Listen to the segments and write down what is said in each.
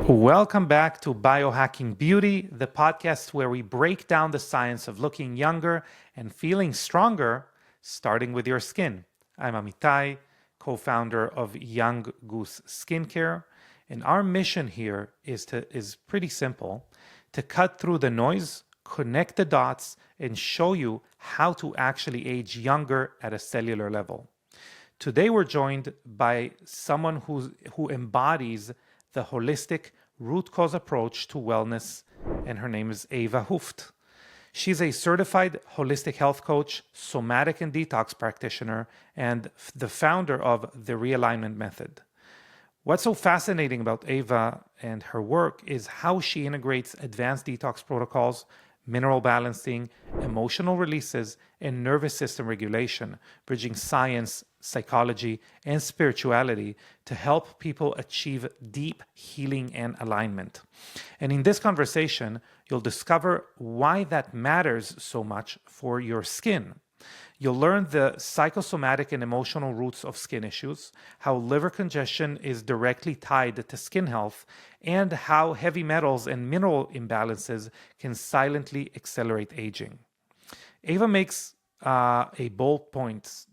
Welcome back to Biohacking Beauty, the podcast where we break down the science of looking younger and feeling stronger, starting with your skin. I'm Amitai, co-founder of Young Goose Skincare, and our mission here is pretty simple: to cut through the noise, connect the dots, and show you how to actually age younger at a cellular level. Today we're joined by someone who embodies the holistic root cause approach to wellness, and her name is Eva Hooft. She's a certified holistic health coach, somatic and detox practitioner, and the founder of the Realignment Method. What's so fascinating about Eva and her work is how she integrates advanced detox protocols, mineral balancing, emotional releases, and nervous system regulation, bridging science, psychology, and spirituality to help people achieve deep healing and alignment. And in this conversation, you'll discover why that matters so much for your skin. You'll learn the psychosomatic and emotional roots of skin issues, how liver congestion is directly tied to skin health, and how heavy metals and mineral imbalances can silently accelerate aging. Eva makes a bold point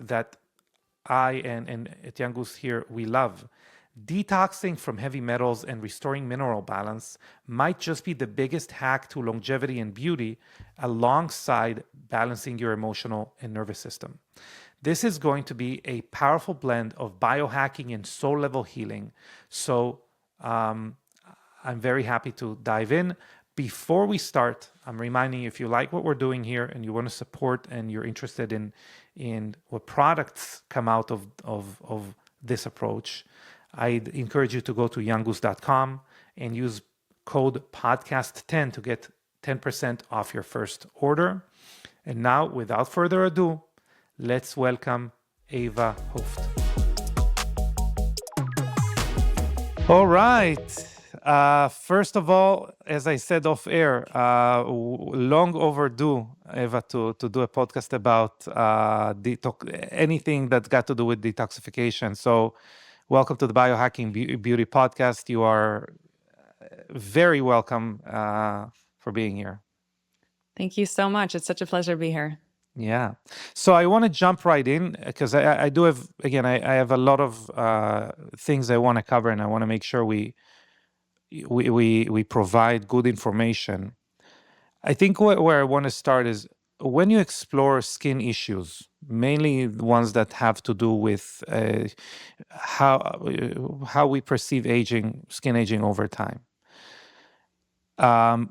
that I and at Young Goose here, we love. Detoxing from heavy metals and restoring mineral balance might just be the biggest hack to longevity and beauty, alongside balancing your emotional and nervous system. This is going to be a powerful blend of biohacking and soul-level healing. So I'm very happy to dive in. Before we start, I'm reminding you, if you like what we're doing here and you want to support and you're interested in what products come out of this approach, I'd encourage you to go to younggoose.com and use code podcast10 to get 10% off your first order. And now, without further ado, let's welcome Eva Hooft. All right. First of all, as I said off air, long overdue, Eva, to do a podcast about anything that's got to do with detoxification. So welcome to the Biohacking Beauty podcast. You are very welcome for being here. Thank you so much. It's such a pleasure to be here. Yeah. So I want to jump right in because I do have, again, I have a lot of things I want to cover, and I want to make sure we provide good information. I think where I want to start is when you explore skin issues, mainly the ones that have to do with how we perceive skin aging over time.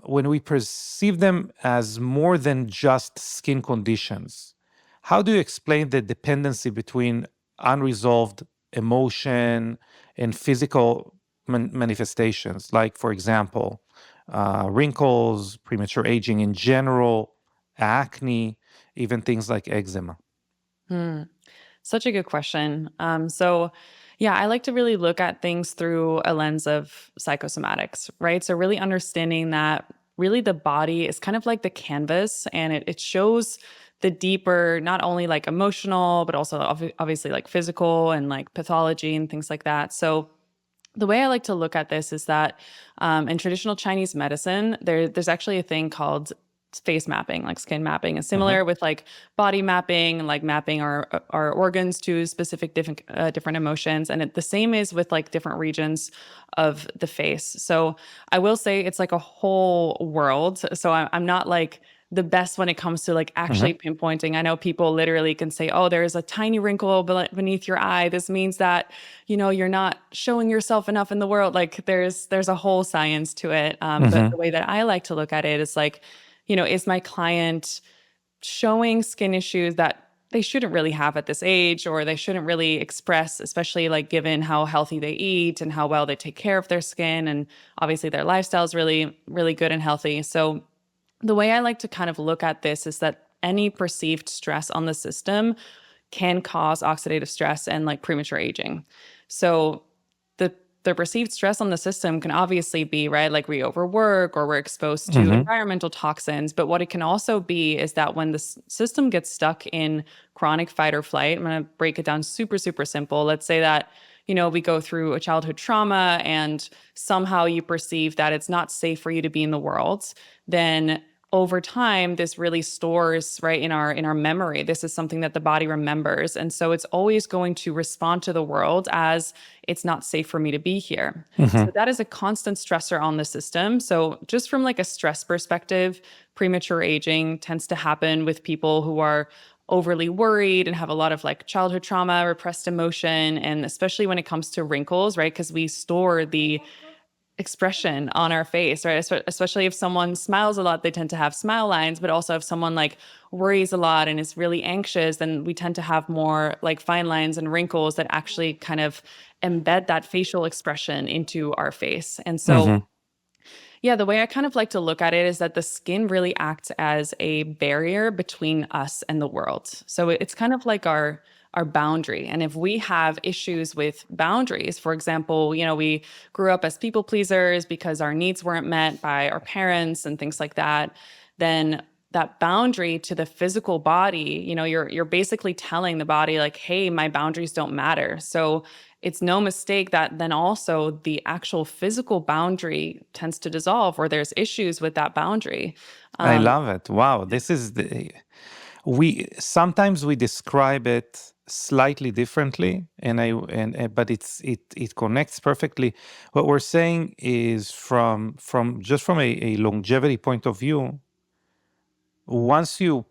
When we perceive them as more than just skin conditions, how do you explain the dependency between unresolved emotion and physical manifestations, like, for example, wrinkles, premature aging in general, acne, even things like eczema? Such a good question. Yeah, I like to really look at things through a lens of psychosomatics, right? So really understanding that really the body is kind of like the canvas, and it shows the deeper, not only like emotional, but also obviously like physical and like pathology and things like that. So the way I like to look at this is that in traditional Chinese medicine, there's actually a thing called face mapping, like skin mapping, is similar with like body mapping, like mapping our organs to specific different emotions. And the same is with like different regions of the face. So I will say it's like a whole world. So I'm not like the best when it comes to like actually pinpointing. I know people literally can say, oh, there's a tiny wrinkle beneath your eye. This means that, you're not showing yourself enough in the world. Like there's a whole science to it. But the way that I like to look at it is like, is my client showing skin issues that they shouldn't really have at this age, or they shouldn't really express, especially like given how healthy they eat and how well they take care of their skin. And obviously their lifestyle is really, really good and healthy. So the way I like to kind of look at this is that any perceived stress on the system can cause oxidative stress and like premature aging. So the perceived stress on the system can obviously be, right, like we overwork or we're exposed to environmental toxins. But what it can also be is that when the system gets stuck in chronic fight or flight, I'm going to break it down super, super simple. Let's say that, we go through a childhood trauma and somehow you perceive that it's not safe for you to be in the world, then over time this really stores right in our memory. This is something that the body remembers, and so it's always going to respond to the world as it's not safe for me to be here. So that is a constant stressor on the system. So just from like a stress perspective, premature aging tends to happen with people who are overly worried and have a lot of like childhood trauma, repressed emotion, and especially when it comes to wrinkles, right? Because we store the expression on our face, right? Especially if someone smiles a lot, they tend to have smile lines, but also if someone like worries a lot and is really anxious, then we tend to have more like fine lines and wrinkles that actually kind of embed that facial expression into our face. And so, Hmm. yeah, the way I kind of like to look at it is that the skin really acts as a barrier between us and the world. So it's kind of like our boundary. And if we have issues with boundaries, for example, we grew up as people pleasers because our needs weren't met by our parents and things like that, then that boundary to the physical body, you're basically telling the body like, hey, my boundaries don't matter. So it's no mistake that then also the actual physical boundary tends to dissolve or there's issues with that boundary. I Um, love it. Wow, this is we sometimes we describe it slightly differently, but it connects perfectly. What we're saying is from a longevity point of view, once you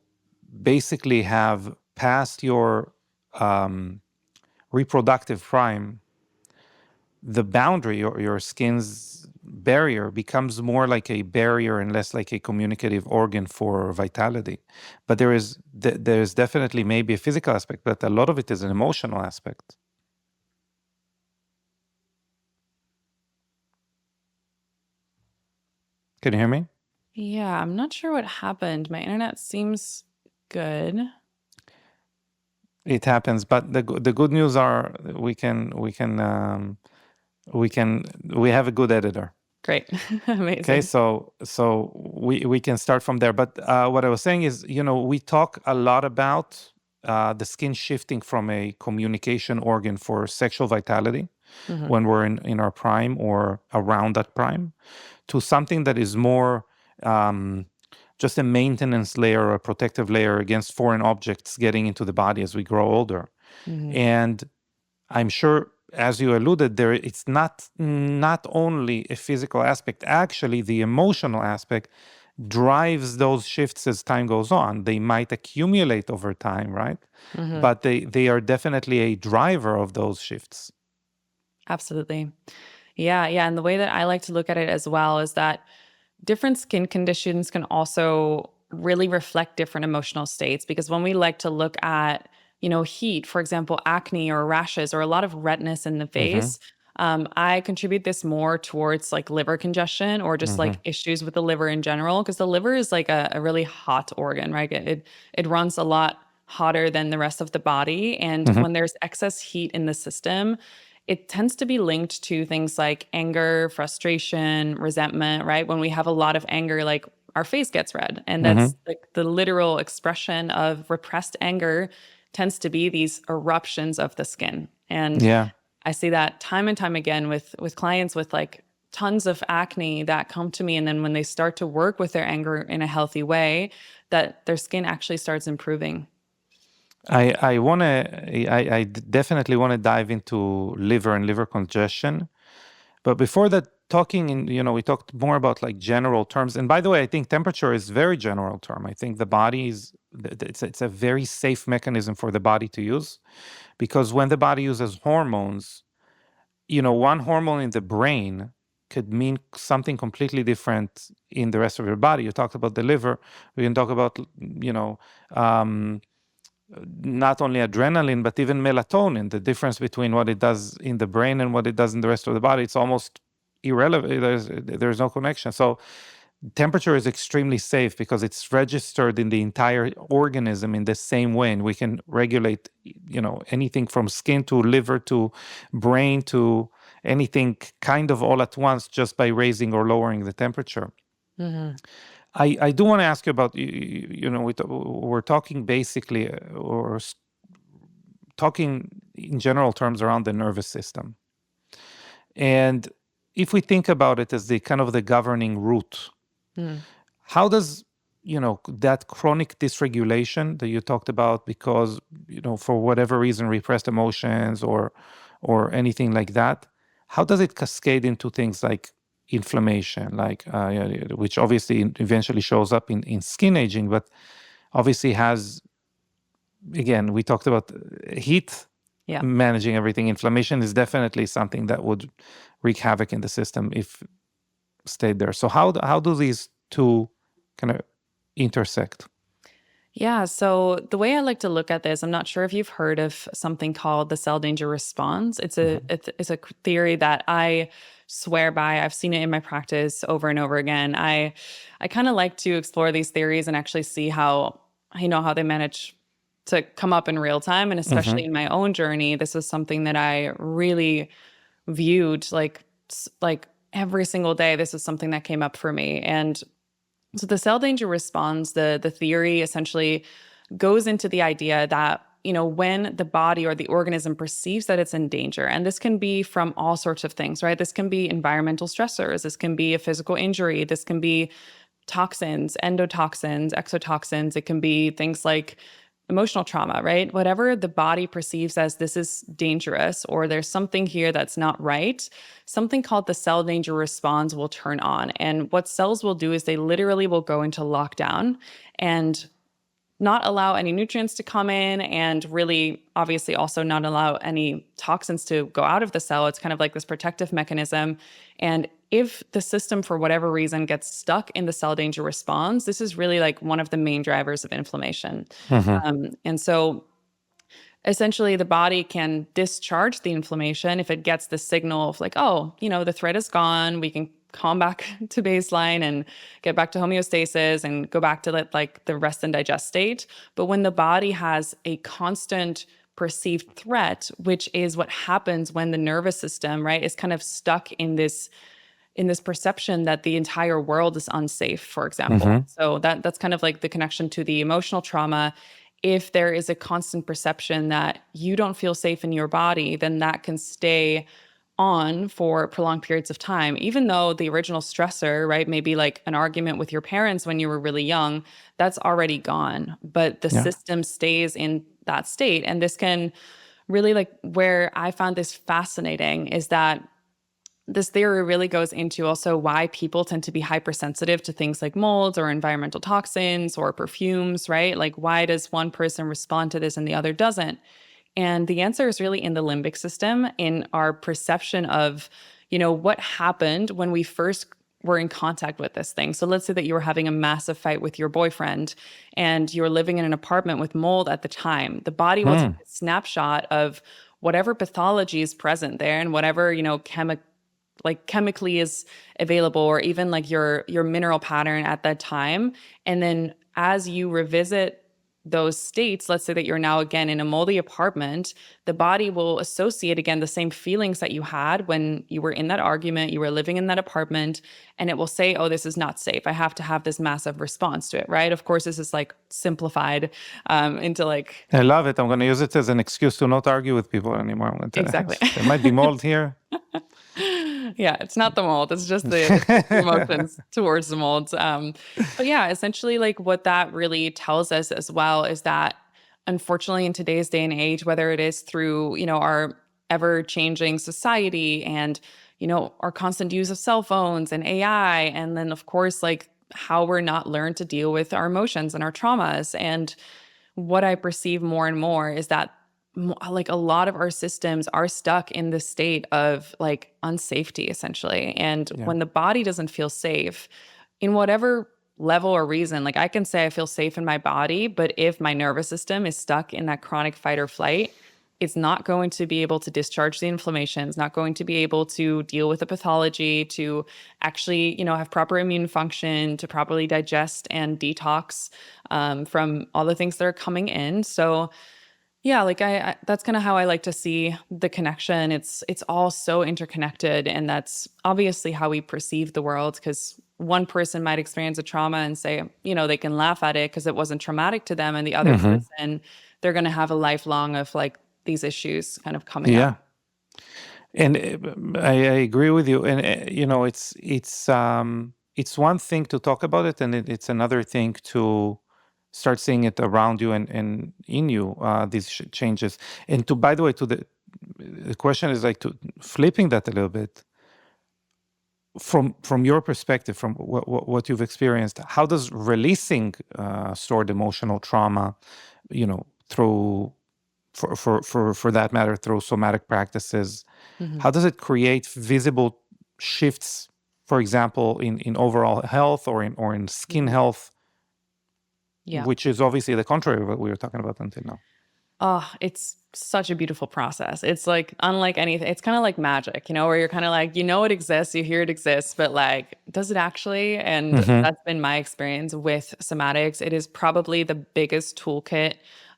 basically have passed your um, reproductive prime, the boundary or your skin's barrier becomes more like a barrier and less like a communicative organ for vitality. But there's definitely maybe a physical aspect, but a lot of it is an emotional aspect. Can you hear me? yeah, I'm not sure what happened. My internet seems good. It happens, but the good news are we have a good editor. Great. Okay, Amazing. so we can start from there. But what I was saying is, we talk a lot about the skin shifting from a communication organ for sexual vitality Hmm. when we're in our prime or around that prime to something that is more um, just a maintenance layer or a protective layer against foreign objects getting into the body as we grow older. Hmm. And I'm sure, as you alluded there, it's not only a physical aspect. Actually, the emotional aspect drives those shifts as time goes on. They might accumulate over time, right? Hmm. But they are definitely a driver of those shifts. Absolutely. Yeah, yeah. And the way that I like to look at it as well is that different skin conditions can also really reflect different emotional states because when we like to look at, heat, for example, acne or rashes or a lot of redness in the Hmm. face, I contribute this more towards like liver congestion or just like Hmm. issues with the liver in general because the liver is like a really hot organ, right? It runs a lot hotter than the rest of the body, and Hmm. when there's excess heat in the system, it tends to be linked to things like anger, frustration, resentment, right? When we have a lot of anger, like our face gets red. And Hmm. that's like the literal expression of repressed anger tends to be these eruptions of the skin. And Yeah. I see that time and time again with clients with like tons of acne that come to me. And then when they start to work with their anger in a healthy way, that their skin actually starts improving. I definitely want to dive into liver and liver congestion. But before that, we talked more about like general terms. And by the way, I think temperature is very general term. I think the body it's a very safe mechanism for the body to use because when the body uses hormones, one hormone in the brain could mean something completely different in the rest of your body. You talked about the liver. We can talk about, um, not only adrenaline, but even melatonin, the difference between what it does in the brain and what it does in the rest of the body. It's almost irrelevant. There's no connection. So temperature is extremely safe because it's registered in the entire organism in the same way. And we can regulate, anything from skin to liver to brain to anything kind of all at once just by raising or lowering the temperature. Hmm. I do want to ask you about, we're talking basically or talking in general terms around the nervous system. And if we think about it as the kind of the governing root, how does, that chronic dysregulation that you talked about, because, for whatever reason, repressed emotions or anything like that, how does it cascade into things like inflammation, like which obviously eventually shows up in skin aging, but obviously has, again, we talked about heat managing everything. Inflammation is definitely something that would wreak havoc in the system if stayed there. So how do these two kind of intersect? Yeah. So the way I like to look at this, I'm not sure if you've heard of something called the cell danger response. It's a theory that I swear by. I've seen it in my practice over and over again. I kind of like to explore these theories and actually see how they manage to come up in real time. And especially in my own journey, this is something that I really viewed like every single day. This is something that came up for me. And so the cell danger response, the theory essentially goes into the idea that, when the body or the organism perceives that it's in danger, and this can be from all sorts of things, right? This can be environmental stressors. This can be a physical injury. This can be toxins, endotoxins, exotoxins. It can be things like emotional trauma, right? Whatever the body perceives as this is dangerous or there's something here that's not right, something called the cell danger response will turn on. And what cells will do is they literally will go into lockdown and not allow any nutrients to come in, and really obviously also not allow any toxins to go out of the cell. It's kind of like this protective mechanism. And if the system, for whatever reason, gets stuck in the cell danger response, this is really like one of the main drivers of inflammation. And so essentially the body can discharge the inflammation if it gets the signal of like, oh, the threat is gone. We can calm back to baseline and get back to homeostasis and go back to like the rest and digest state. But when the body has a constant perceived threat, which is what happens when the nervous system, right, is kind of stuck in this perception that the entire world is unsafe, for example. So that's kind of like the connection to the emotional trauma. If there is a constant perception that you don't feel safe in your body, then that can stay on for prolonged periods of time, even though the original stressor, right, maybe like an argument with your parents when you were really young, that's already gone. But the system stays in that state. And this can really, like, where I found this fascinating is that this theory really goes into also why people tend to be hypersensitive to things like molds or environmental toxins or perfumes, right? Like, why does one person respond to this and the other doesn't? And the answer is really in the limbic system, in our perception of, what happened when we first were in contact with this thing. So let's say that you were having a massive fight with your boyfriend and you were living in an apartment with mold at the time. The body will take a snapshot of whatever pathology is present there and whatever, chemically is available, or even like your mineral pattern at that time. And then as you revisit those states, let's say that you're now again in a moldy apartment, the body will associate again the same feelings that you had when you were in that argument, you were living in that apartment, and it will say, oh, this is not safe. I have to have this massive response to it, right? Of course, this is like simplified into like... I love it. I'm going to use it as an excuse to not argue with people anymore. Exactly. There might be mold here. Yeah, it's not the mold. It's just the emotions towards the molds. But yeah, essentially, like what that really tells us as well is that, unfortunately, in today's day and age, whether it is through, our ever-changing society and, our constant use of cell phones and AI, and then, of course, like how we're not learned to deal with our emotions and our traumas. And what I perceive more and more is that like a lot of our systems are stuck in this state of like unsafety, essentially. And when the body doesn't feel safe in whatever level or reason, like I can say I feel safe in my body, but if my nervous system is stuck in that chronic fight or flight, it's not going to be able to discharge the inflammation. It's not going to be able to deal with the pathology, to actually, have proper immune function, to properly digest and detox from all the things that are coming in. So yeah, like I that's kind of how I like to see the connection. It's all so interconnected, and that's obviously how we perceive the world, because one person might experience a trauma and say, they can laugh at it because it wasn't traumatic to them, and the other person, they're going to have a lifelong of like these issues kind of coming up. Yeah. And I agree with you. And it's one thing to talk about it, and it's another thing to start seeing it around you and in you, these changes. And to, by the way, to the question is like to flipping that a little bit from your perspective, from what you've experienced. How does releasing stored emotional trauma, through for that matter, through somatic practices, Mhm. how does it create visible shifts, for example, in overall health or in skin Mhm. health, Yeah. which is obviously the contrary of what we were talking about until now? Oh, it's such a beautiful process. It's like unlike anything. It's kind of like magic, where you're kind of like, it exists, you hear it exists, but like, does it actually? And Mm-hmm. that's been my experience with somatics. It is probably the biggest toolkit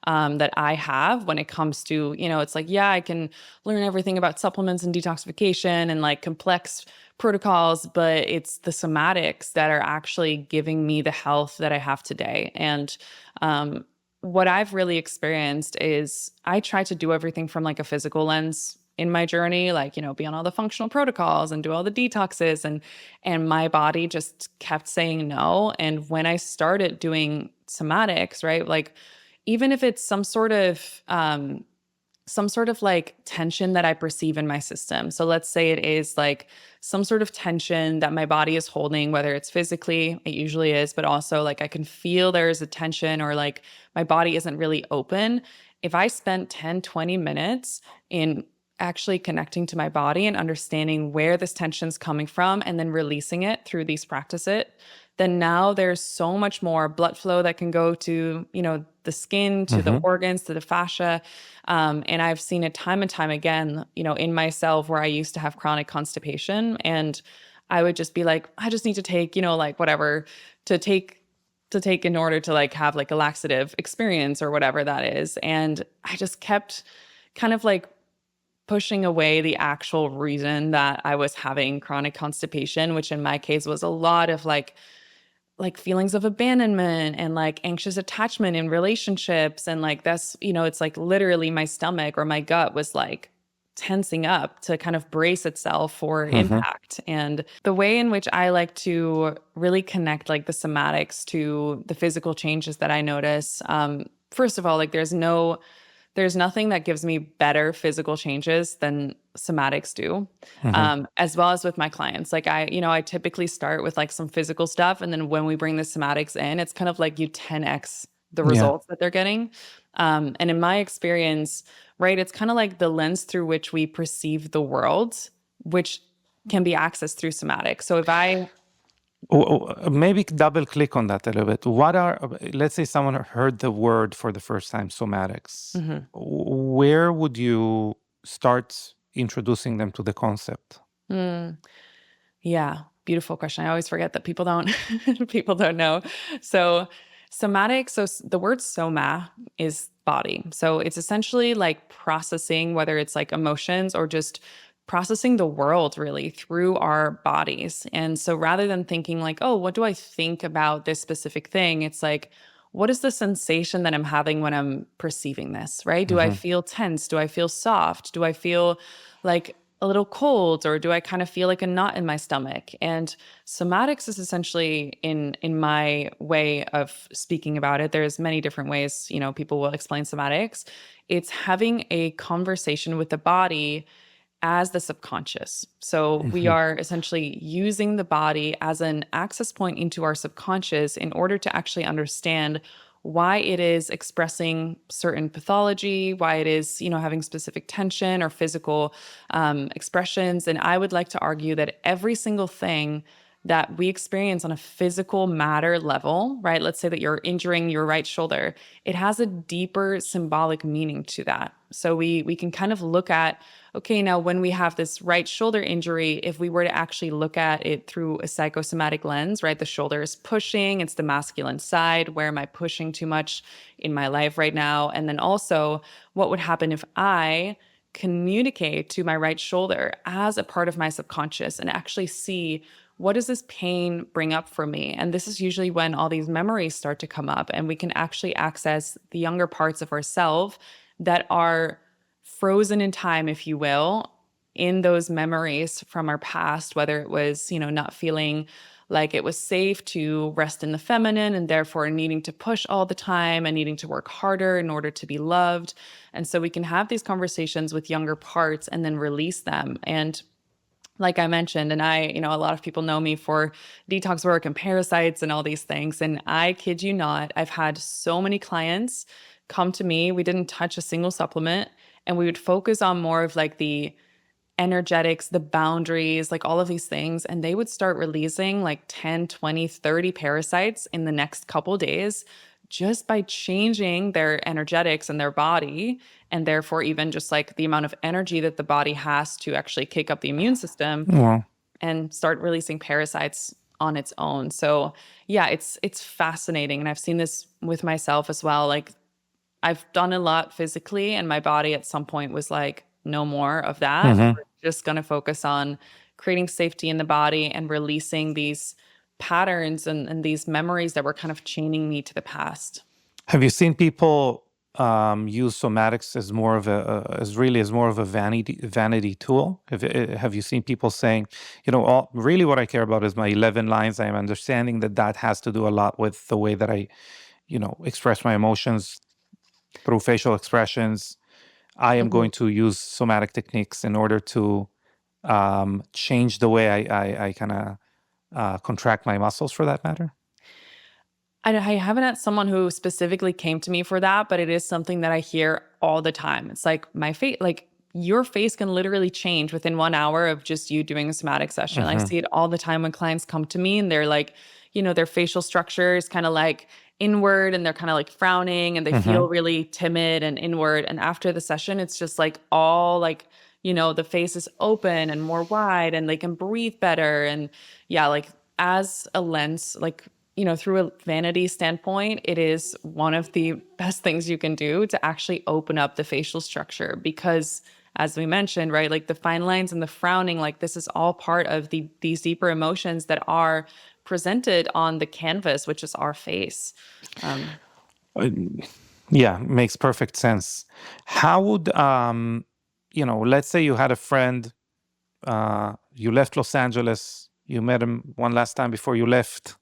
that I have when it comes to, it's like, yeah, I can learn everything about supplements and detoxification and like complex protocols, but it's the somatics that are actually giving me the health that I have today. And um, what I've really experienced is I try to do everything from like a physical lens in my journey, like, be on all the functional protocols and do all the detoxes and my body just kept saying no. And when I started doing somatics, right? Like even if it's some sort of like tension that I perceive in my system. So let's say it is like some sort of tension that my body is holding, whether it's physically, it usually is, but also like I can feel there is a tension or like my body isn't really open. If I spent 10, 20 minutes in actually connecting to my body and understanding where this tension is coming from and then releasing it through these practices, then now there's so much more blood flow that can go to, the skin, to the Mm-hmm. organs, to the fascia. And I've seen it time and time again, in myself where I used to have chronic constipation. And I would just be like, I just need to take, like whatever to take in order to like have like a laxative experience or whatever that is. And I just kept kind of like pushing away the actual reason that I was having chronic constipation, which in my case was a lot of like feelings of abandonment and like anxious attachment in relationships. And like that's, it's like literally my stomach or my gut was like tensing up to kind of brace itself for Mm-hmm. impact. And the way in which I like to really connect like the somatics to the physical changes that I notice, first of all, like there's nothing that gives me better physical changes than somatics do, Mm-hmm. as well as with my clients. Like I typically start with like some physical stuff, and then when we bring the somatics in, it's kind of like you 10x the Yeah. results that they're getting. And in my experience, right, it's kind of like the lens through which we perceive the world, which can be accessed through somatics. So if I Maybe double click on that a little bit. Let's say someone heard the word for the first time, somatics. Mhm. Where would you start introducing them to the concept? Mm. Yeah, beautiful question. I always forget that people don't people don't know. So somatic, the word soma is body. So it's essentially like processing, whether it's like emotions or just processing the world really through our bodies. And so rather than thinking like, oh, what do I think about this specific thing? It's like, what is the sensation that I'm having when I'm perceiving this, right? Do I Mm-hmm. feel tense? Do I feel soft? Do I feel like a little cold, or do I kind of feel like a knot in my stomach? And somatics is essentially in my way of speaking about it. There's many different ways, people will explain somatics. It's having a conversation with the body as the subconscious. So we Mm-hmm. are essentially using the body as an access point into our subconscious in order to actually understand why it is expressing certain pathology, why it is, having specific tension or physical expressions. And I would like to argue that every single thing that we experience on a physical matter level, right? Let's say that you're injuring your right shoulder, it has a deeper symbolic meaning to that. So we can kind of look at, okay, now when we have this right shoulder injury, if we were to actually look at it through a psychosomatic lens, right? The shoulder is pushing, it's the masculine side. Where am I pushing too much in my life right now? And then also, what would happen if I communicate to my right shoulder as a part of my subconscious and actually see what does this pain bring up for me? And this is usually when all these memories start to come up and we can actually access the younger parts of ourselves that are frozen in time, if you will, in those memories from our past, whether it was, not feeling like it was safe to rest in the feminine and therefore needing to push all the time and needing to work harder in order to be loved. And so we can have these conversations with younger parts and then release them. And like I mentioned, and a lot of people know me for detox work and parasites and all these things. And I kid you not, I've had so many clients come to me. We didn't touch a single supplement, and we would focus on more of like the energetics, the boundaries, like all of these things. And they would start releasing like 10, 20, 30 parasites in the next couple days just by changing their energetics in their body. And therefore, even just like the amount of energy that the body has to actually kick up the immune system Well, and start releasing parasites on its own. So yeah, it's fascinating. And I've seen this with myself as well. Like I've done a lot physically, and my body at some point was like, no more of that. mhm. We're just going to focus on creating safety in the body and releasing these patterns and these memories that were kind of chaining me to the past. Have you seen people use somatics as more of as more of a vanity tool? Have you seen people saying, really what I care about is my 11 lines. I am understanding that has to do a lot with the way that I, express my emotions through facial expressions. I am Mhm. going to use somatic techniques in order to change the way I kind of contract my muscles, for that matter. I haven't had someone who specifically came to me for that, but it is something that I hear all the time. It's like my face, like your face can literally change within 1 hour of just you doing a somatic session. I Hmm. see it all the time when clients come to me and they're like, their facial structure is kind of like inward and they're kind of like frowning and they Hmm. feel really timid and inward. And after the session, it's just like all like, the face is open and more wide and they can breathe better. And yeah, like as a lens, like through a vanity standpoint, it is one of the best things you can do to actually open up the facial structure because, as we mentioned, right, like the fine lines and the frowning, like this is all part of these deeper emotions that are presented on the canvas, which is our face. Um, Yeah, makes perfect sense. How would let's say you had a friend, you left Los Angeles, you met him one last time before you left,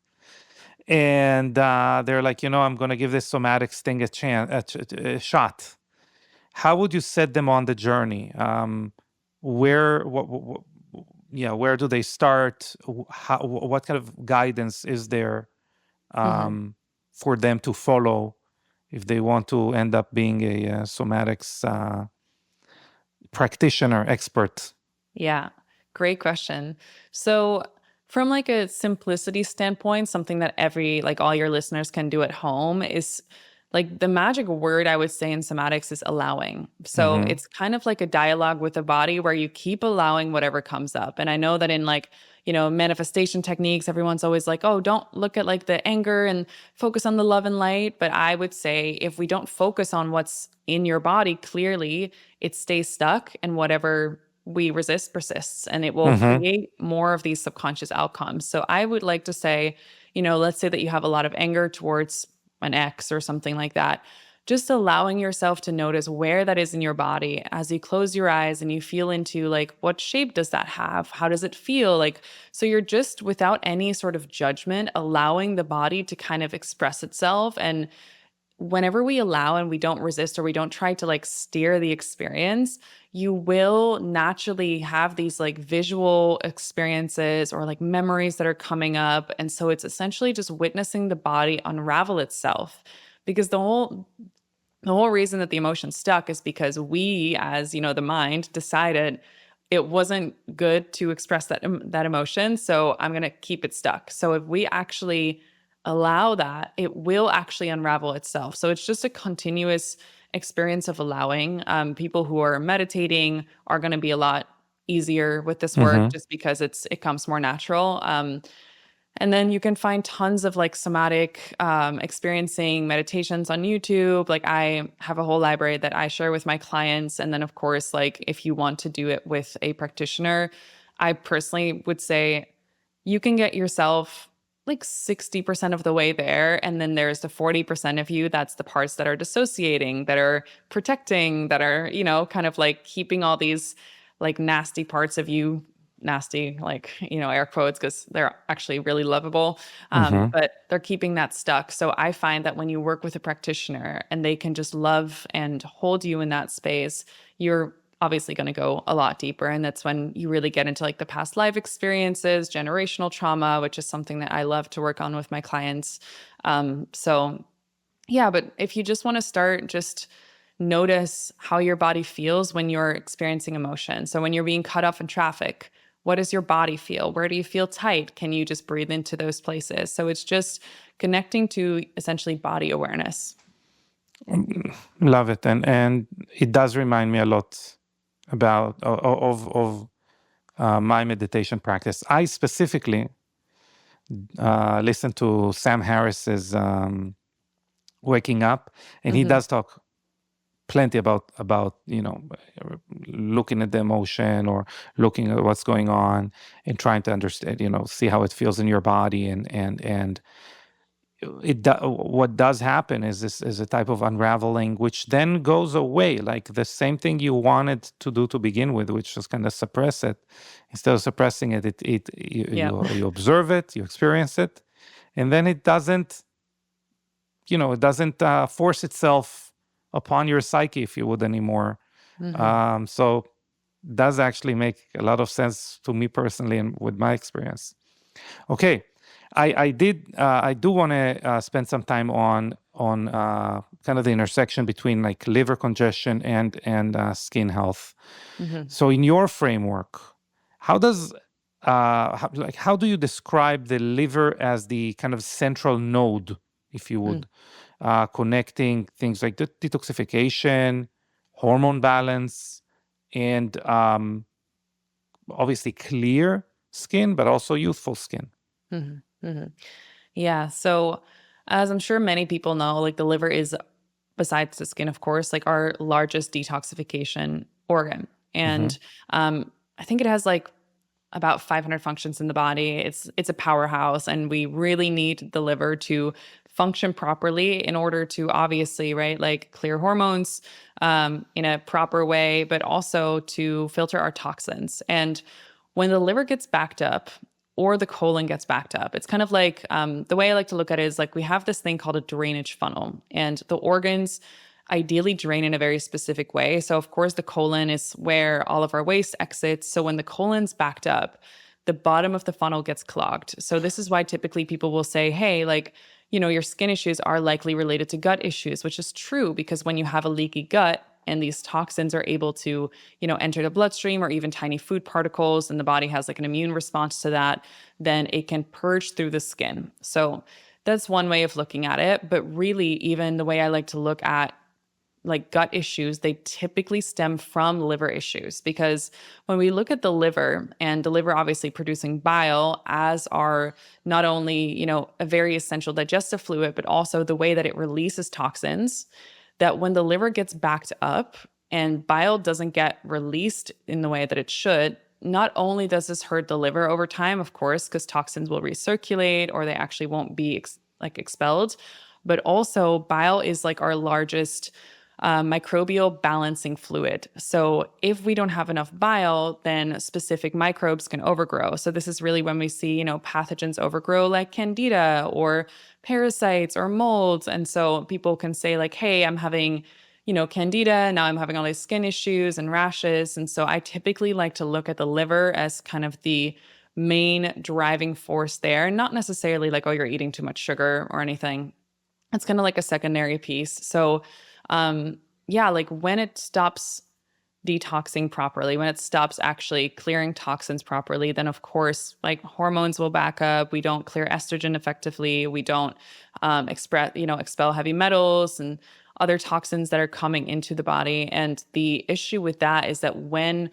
and they're like, I'm going to give this somatics thing a shot. How would you set them on the journey? Where, yeah, where do they start? What kind of guidance is there mhm. for them to follow if they want to end up being a somatics practitioner, expert? Yeah, great question. So, from like a simplicity standpoint, something that like all your listeners can do at home is like the magic word I would say in somatics is allowing. So, Hmm. it's kind of like a dialogue with the body where you keep allowing whatever comes up. And I know that in like, manifestation techniques, everyone's always like, oh, don't look at like the anger and focus on the love and light. But I would say if we don't focus on what's in your body clearly, it stays stuck and whatever we resist persists and it will Hmm. create more of these subconscious outcomes. So I would like to say, let's say that you have a lot of anger towards an ex or something like that. Just allowing yourself to notice where that is in your body as you close your eyes and you feel into like, what shape does that have? How does it feel? Like, so you're just without any sort of judgment, allowing the body to kind of express itself. And whenever we allow and we don't resist or we don't try to like steer the experience, you will naturally have these like visual experiences or like memories that are coming up. And so it's essentially just witnessing the body unravel itself because the whole reason that the emotion stuck is because we as the mind decided it wasn't good to express that emotion, so I'm going to keep it stuck. So if we actually allow that, it will actually unravel itself. So it's just a continuous experience of allowing. People who are meditating are going to be a lot easier with this work Hmm. just because it comes more natural. And then you can find tons of like somatic experiencing meditations on YouTube. Like I have a whole library that I share with my clients. And then, of course, like if you want to do it with a practitioner, I personally would say you can get yourself like 60% of the way there. And then there's the 40% of you that's the parts that are dissociating, that are protecting, that are, kind of like keeping all these like nasty parts of you nasty, like, air quotes, because they're actually really lovable. Mm-hmm. But they're keeping that stuck. So I find that when you work with a practitioner and they can just love and hold you in that space, you're obviously going to go a lot deeper. And that's when you really get into like the past life experiences, generational trauma, which is something that I love to work on with my clients. So yeah, but if you just want to start, just notice how your body feels when you're experiencing emotion. So when you're being cut off in traffic, what does your body feel? Where do you feel tight? Can you just breathe into those places? So it's just connecting to essentially body awareness. Love it, and it does remind me a lot about of my meditation practice. I specifically listen to Sam Harris's Waking Up, and he does talk plenty about looking at the emotion or looking at what's going on and trying to understand, see how it feels in your body, and what does happen is this is a type of unraveling which then goes away, like the same thing you wanted to do to begin with, which was kind of suppress it. Instead of suppressing it, Yeah. you observe it, you experience it, and then it doesn't force itself upon your psyche, if you would, anymore. So does actually make a lot of sense to me personally and with my experience. Okay, I do want to spend some time on kind of the intersection between like liver congestion and skin health. So in your framework, how does how do you describe the liver as the kind of central node, if you would, connecting things like detoxification, hormone balance, and obviously clear skin, but also youthful skin? Yeah. So, as I'm sure many people know, like the liver is, besides the skin, of course, like our largest detoxification organ. Mm-hmm. And I think it has like about 500 functions in the body. It's a powerhouse, and we really need the liver to function properly in order to obviously, right, like clear hormones in a proper way, but also to filter our toxins. And when the liver gets backed up or the colon gets backed up, it's kind of like the way I like to look at it is like we have this thing called a drainage funnel, and the organs ideally drain in a very specific way. So, of course, the colon is where all of our waste exits. So, when the colon's backed up, the bottom of the funnel gets clogged. So, this is why typically people will say, hey, like, your skin issues are likely related to gut issues, which is true because when you have a leaky gut, and these toxins are able to, enter the bloodstream or even tiny food particles, and the body has like an immune response to that, then it can purge through the skin. So that's one way of looking at it. But really, even the way I like to look at like gut issues, they typically stem from liver issues, because when we look at the liver, and the liver obviously producing bile as our not only, a very essential digestive fluid, but also the way that it releases toxins, that when the liver gets backed up and bile doesn't get released in the way that it should, not only does this hurt the liver over time, of course, because toxins will recirculate or they actually won't be expelled, but also bile is like our largest microbial balancing fluid. So if we don't have enough bile, then specific microbes can overgrow. So this is really when we see, pathogens overgrow like candida or parasites or molds. And so people can say like, hey, I'm having, candida. Now I'm having all these skin issues and rashes. And so I typically like to look at the liver as kind of the main driving force there, not necessarily like, oh, you're eating too much sugar or anything. It's kind of like a secondary piece. So yeah, like when it stops detoxing properly, when it stops actually clearing toxins properly, then of course, like hormones will back up. We don't clear estrogen effectively. We don't expel heavy metals and other toxins that are coming into the body. And the issue with that is that when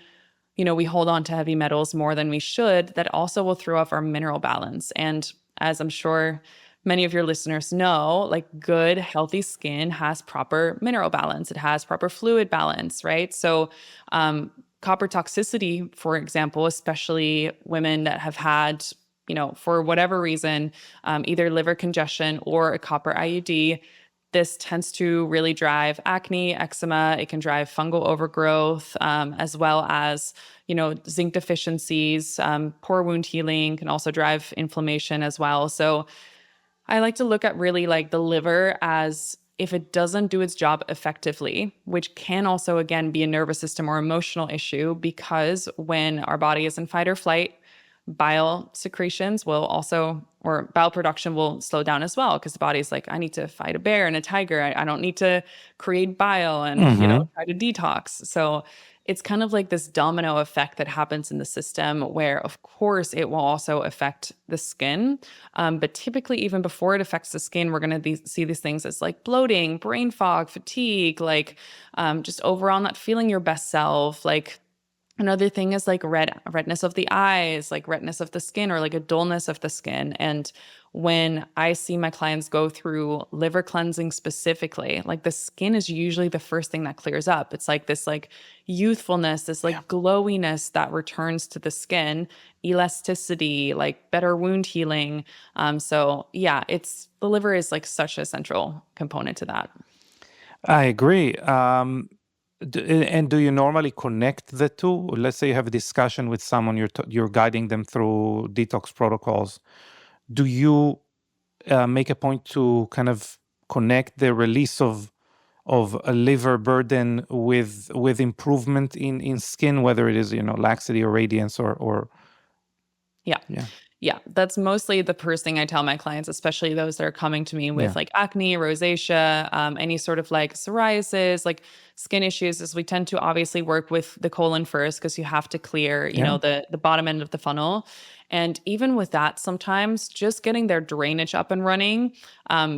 we hold on to heavy metals more than we should, that also will throw off our mineral balance. And as I'm sure many of your listeners know, like good, healthy skin has proper mineral balance. It has proper fluid balance, right? So, copper toxicity, for example, especially women that have had for whatever reason, either liver congestion or a copper IUD, this tends to really drive acne, eczema. It can drive fungal overgrowth, as well as, zinc deficiencies. Poor wound healing can also drive inflammation as well. So I like to look at really like the liver as if it doesn't do its job effectively, which can also, again, be a nervous system or emotional issue, because when our body is in fight or flight, bile secretions will also, or bile production will slow down as well, because the body's like, I need to fight a bear and a tiger. I don't need to create bile and, Mm-hmm. try to detox. So it's kind of like this domino effect that happens in the system where, of course, it will also affect the skin. But typically, even before it affects the skin, we're going to see these things as like bloating, brain fog, fatigue, like just overall not feeling your best self. Like another thing is like redness of the eyes, like redness of the skin, or like a dullness of the skin. And when I see my clients go through liver cleansing specifically, like the skin is usually the first thing that clears up. It's like this like youthfulness, this Yeah. like glowiness that returns to the skin, elasticity, like better wound healing. So yeah, it's the liver is like such a central component to that. I agree. And do you normally connect the two? Let's say you have a discussion with someone, you're guiding them through detox protocols. Do you make a point to kind of connect the release of a liver burden with improvement in skin, whether it is laxity or radiance or Yeah. yeah Yeah, that's mostly the first thing I tell my clients, especially those that are coming to me with yeah like acne, rosacea, any sort of like psoriasis, like skin issues, is we tend to obviously work with the colon first, because you have to clear, yeah the bottom end of the funnel. And even with that, sometimes just getting their drainage up and running,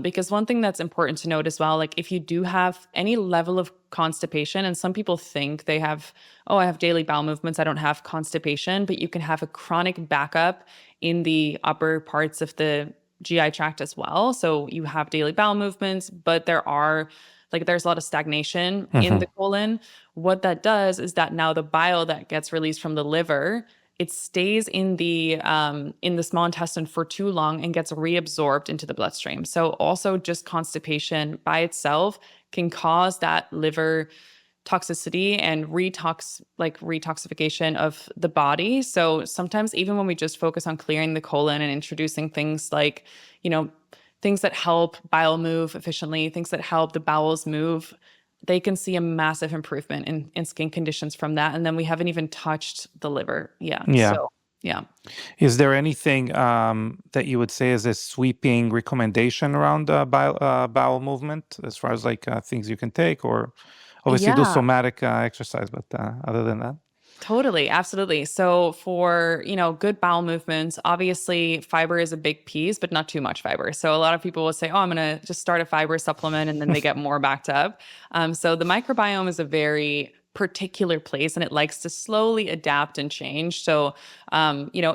because one thing that's important to note as well, like if you do have any level of constipation, and some people think they have, oh, I have daily bowel movements, I don't have constipation, but you can have a chronic backup in the upper parts of the GI tract as well. So you have daily bowel movements, but there's a lot of stagnation in hmm the colon. What that does is that now the bile that gets released from the liver, it stays in the small intestine for too long and gets reabsorbed into the bloodstream. So also just constipation by itself can cause that liver toxicity and retoxification of the body. So sometimes even when we just focus on clearing the colon and introducing things like, things that help bile move efficiently, things that help the bowels move, they can see a massive improvement in skin conditions from that. And then we haven't even touched the liver. Yeah. yeah. So yeah. Is there anything that you would say is a sweeping recommendation around bowel movement, as far as like things you can take, or obviously do Yeah. somatic exercise, but other than that? Totally, absolutely. So for, good bowel movements, obviously fiber is a big piece, but not too much fiber. So a lot of people will say, "Oh, I'm going to just start a fiber supplement," and then they get more backed up. So the microbiome is a very particular place, and it likes to slowly adapt and change. So,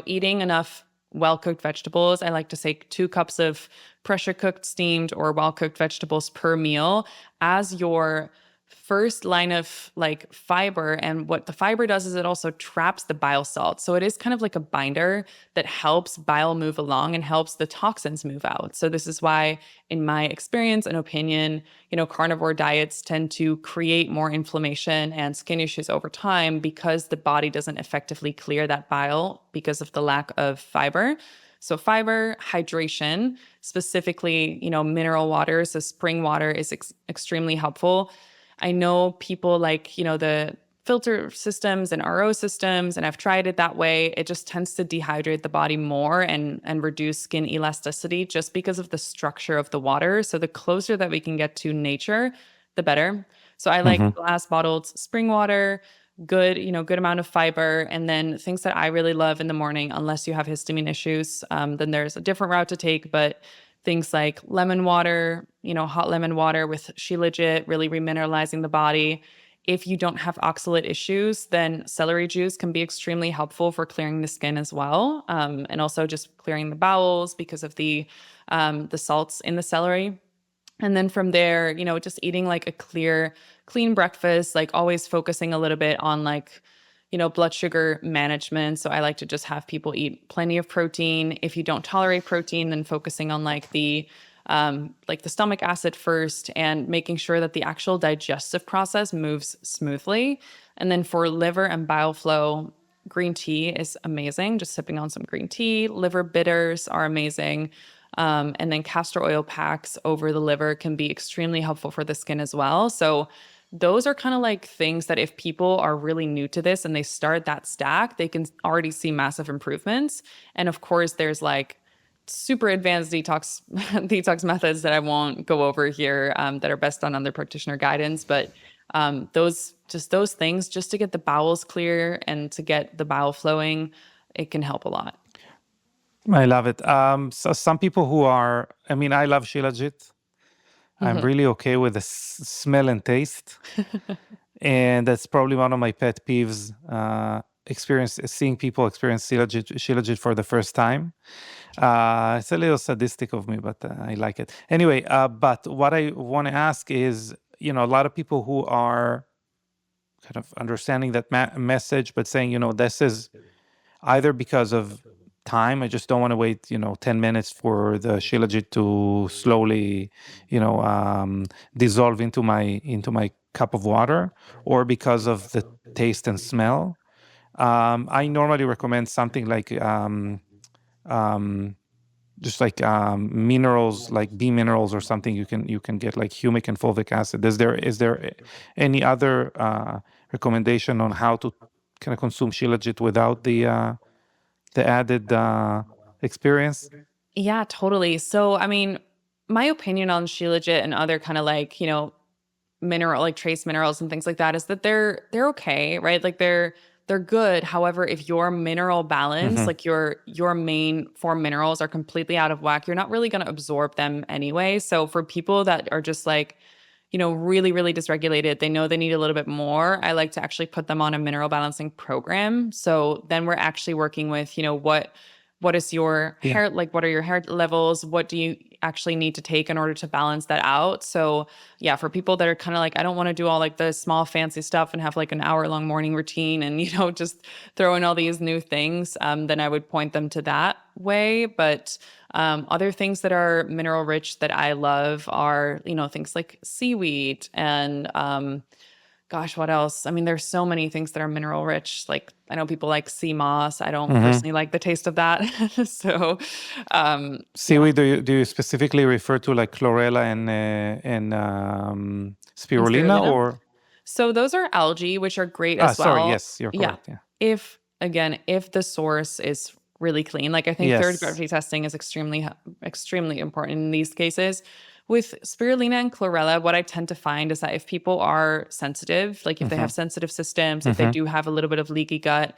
eating enough well-cooked vegetables. I like to say 2 cups of pressure cooked, steamed, or well-cooked vegetables per meal as your first line of like fiber. And what the fiber does is it also traps the bile salts. So it is kind of like a binder that helps bile move along and helps the toxins move out. So this is why, in my experience and opinion, carnivore diets tend to create more inflammation and skin issues over time, because the body doesn't effectively clear that bile because of the lack of fiber. So fiber, hydration, specifically, mineral water. So spring water is extremely helpful. I know people like, the filter systems and RO systems, and I've tried it that way. It just tends to dehydrate the body more and reduce skin elasticity, just because of the structure of the water. So the closer that we can get to nature, the better. So I like glass bottled spring water, good amount of fiber. And then things that I really love in the morning, unless you have histamine issues, then there's a different route to take. But things like lemon water, hot lemon water with shilajit, really remineralizing the body. If you don't have oxalate issues, then celery juice can be extremely helpful for clearing the skin as well, and also just clearing the bowels because of the salts in the celery. And then from there, just eating like a clean breakfast, like always focusing a little bit on like, blood sugar management. So I like to just have people eat plenty of protein. If you don't tolerate protein, then focusing on like the stomach acid first and making sure that the actual digestive process moves smoothly. And then for liver and bile flow, green tea is amazing. Just sipping on some green tea. Liver bitters are amazing. And then castor oil packs over the liver can be extremely helpful for the skin as well. So those are kind of like things that if people are really new to this and they start that stack, they can already see massive improvements. And of course, there's like super advanced detox detox methods that I won't go over here that are best done under practitioner guidance. But those things just to get the bowels clear and to get the bowel flowing, it can help a lot. I love it. So some people who are, I mean, I love Shilajit. I'm really okay with the smell and taste. And that's probably one of my pet peeves, seeing people experience Shilajit for the first time. It's a little sadistic of me, but I like it. Anyway, but what I want to ask is, a lot of people who are kind of understanding that message, but saying, this is either because of time. I just don't want to wait, 10 minutes for the Shilajit to slowly, dissolve into my cup of water, or because of the taste and smell. I normally recommend something like just like minerals, like B minerals or something. You can get like humic and fulvic acid. Is there any other recommendation on how to kind of consume Shilajit without the added experience? Yeah, totally. So, I mean, my opinion on Shilajit and other kind of like, like trace minerals and things like that is that they're okay, right? Like they're good. However, if your mineral balance, like your main four minerals are completely out of whack, you're not really going to absorb them anyway. So for people that are just like, really, really dysregulated, they know they need a little bit more. I like to actually put them on a mineral balancing program. So then we're actually working with, what is your Yeah. hair, like what are your hair levels? What do you actually need to take in order to balance that out? So yeah, for people that are kind of like, I don't want to do all like the small fancy stuff and have like an hour-long morning routine and, just throw in all these new things, then I would point them to that way. But other things that are mineral rich that I love are, things like seaweed and gosh, what else? I mean, there's so many things that are mineral rich. Like I know people like sea moss. I don't personally like the taste of that. So Seaweed, do you specifically refer to like chlorella and and spirulina, spirulina. or? So those are algae, which are great as Sorry, well. yes, you're Yeah. correct. Yeah. If the source is really clean, like I think third Yes. gravity testing is extremely important in these cases. With spirulina and chlorella, what I tend to find is that if people are sensitive, like if they have sensitive systems, if they do have a little bit of leaky gut,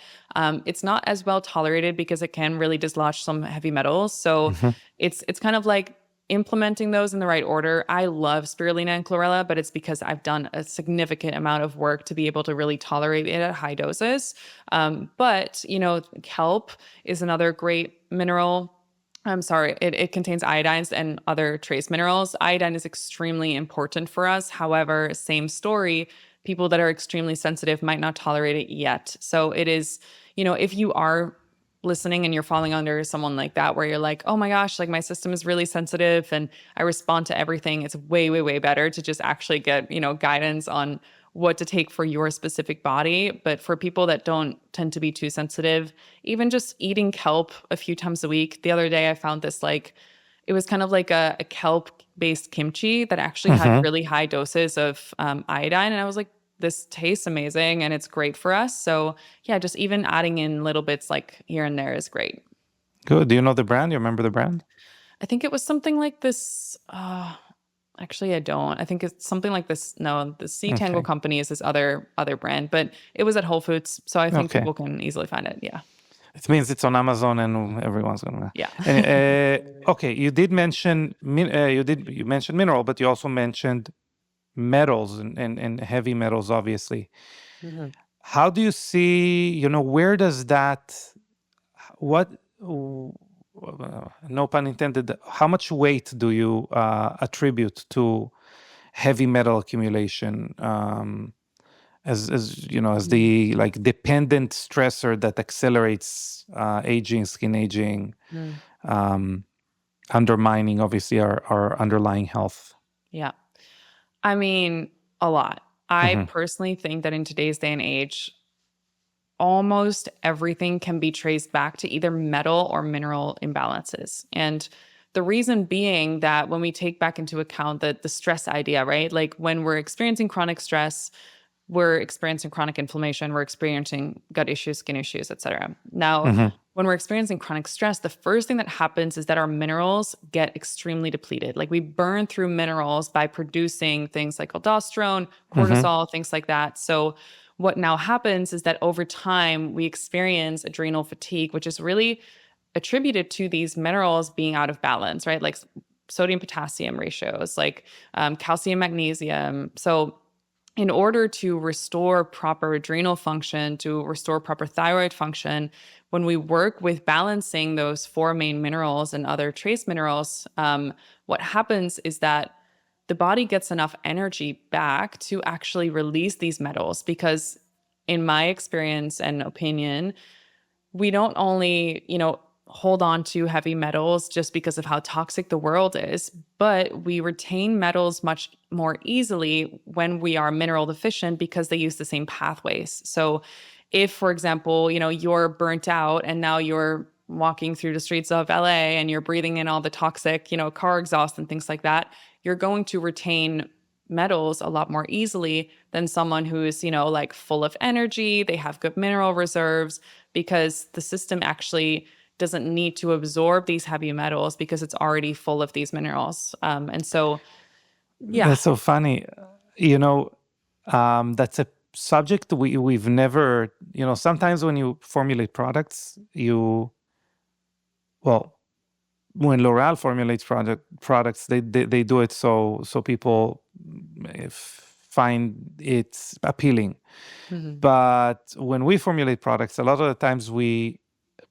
it's not as well tolerated because it can really dislodge some heavy metals. So it's kind of like implementing those in the right order. I love spirulina and chlorella, but it's because I've done a significant amount of work to be able to really tolerate it at high doses. But kelp is another great mineral. I'm sorry, it contains iodines and other trace minerals. Iodine is extremely important for us. However, same story, people that are extremely sensitive might not tolerate it yet. So it is, if you are listening and you're falling under someone like that, where you're like, oh my gosh, like my system is really sensitive and I respond to everything, it's way, way, way better to just actually get, guidance on what to take for your specific body. But for people that don't tend to be too sensitive, even just eating kelp a few times a week. The other day I found this it was kind of like a kelp based kimchi that actually had really high doses of iodine. And I was like, this tastes amazing and it's great for us. So yeah, just even adding in little bits like here and there is great. Good. Do you know the brand? You remember the brand? I think it was something like this. Actually, I don't. I think it's something like this. No, the Sea Tango Okay. Company is this other brand, but it was at Whole Foods, so I think Okay. people can easily find it. Yeah. It means it's on Amazon and everyone's gonna. Yeah. Okay, you did mention you mentioned mineral, but you also mentioned metals and heavy metals, obviously. How do you see? Where does that? What? No pun intended. How much weight do you attribute to heavy metal accumulation? as you know, as Mm. the like dependent stressor that accelerates aging, skin aging, Mm. um, undermining obviously our underlying health. Yeah. I mean, a lot. I Hmm. personally think that in today's day and age, almost everything can be traced back to either metal or mineral imbalances. And the reason being that when we take back into account the stress idea, right? Like when we're experiencing chronic stress, we're experiencing chronic inflammation, we're experiencing gut issues, skin issues, etc. Now, Hmm. when we're experiencing chronic stress, the first thing that happens is that our minerals get extremely depleted. Like we burn through minerals by producing things like aldosterone, Hmm. cortisol, things like that. So, what now happens is that over time, we experience adrenal fatigue, which is really attributed to these minerals being out of balance, right? Like sodium potassium ratios, like calcium magnesium. So, in order to restore proper adrenal function, to restore proper thyroid function, when we work with balancing those four main minerals and other trace minerals, what happens is that the body gets enough energy back to actually release these metals. Because, in my experience and opinion, we don't only, hold on to heavy metals just because of how toxic the world is, but we retain metals much more easily when we are mineral deficient because they use the same pathways. So if, for example, you're burnt out and now you're walking through the streets of LA and you're breathing in all the toxic, car exhaust and things like that, you're going to retain metals a lot more easily than someone who's, like full of energy, they have good mineral reserves, because the system actually doesn't need to absorb these heavy metals because it's already full of these minerals. And so, yeah. That's so funny. You know, that's a subject we've never, sometimes when you formulate products, well, when L'Oreal formulates products, they do it so people find it appealing. Mhm. But when we formulate products, a lot of the times we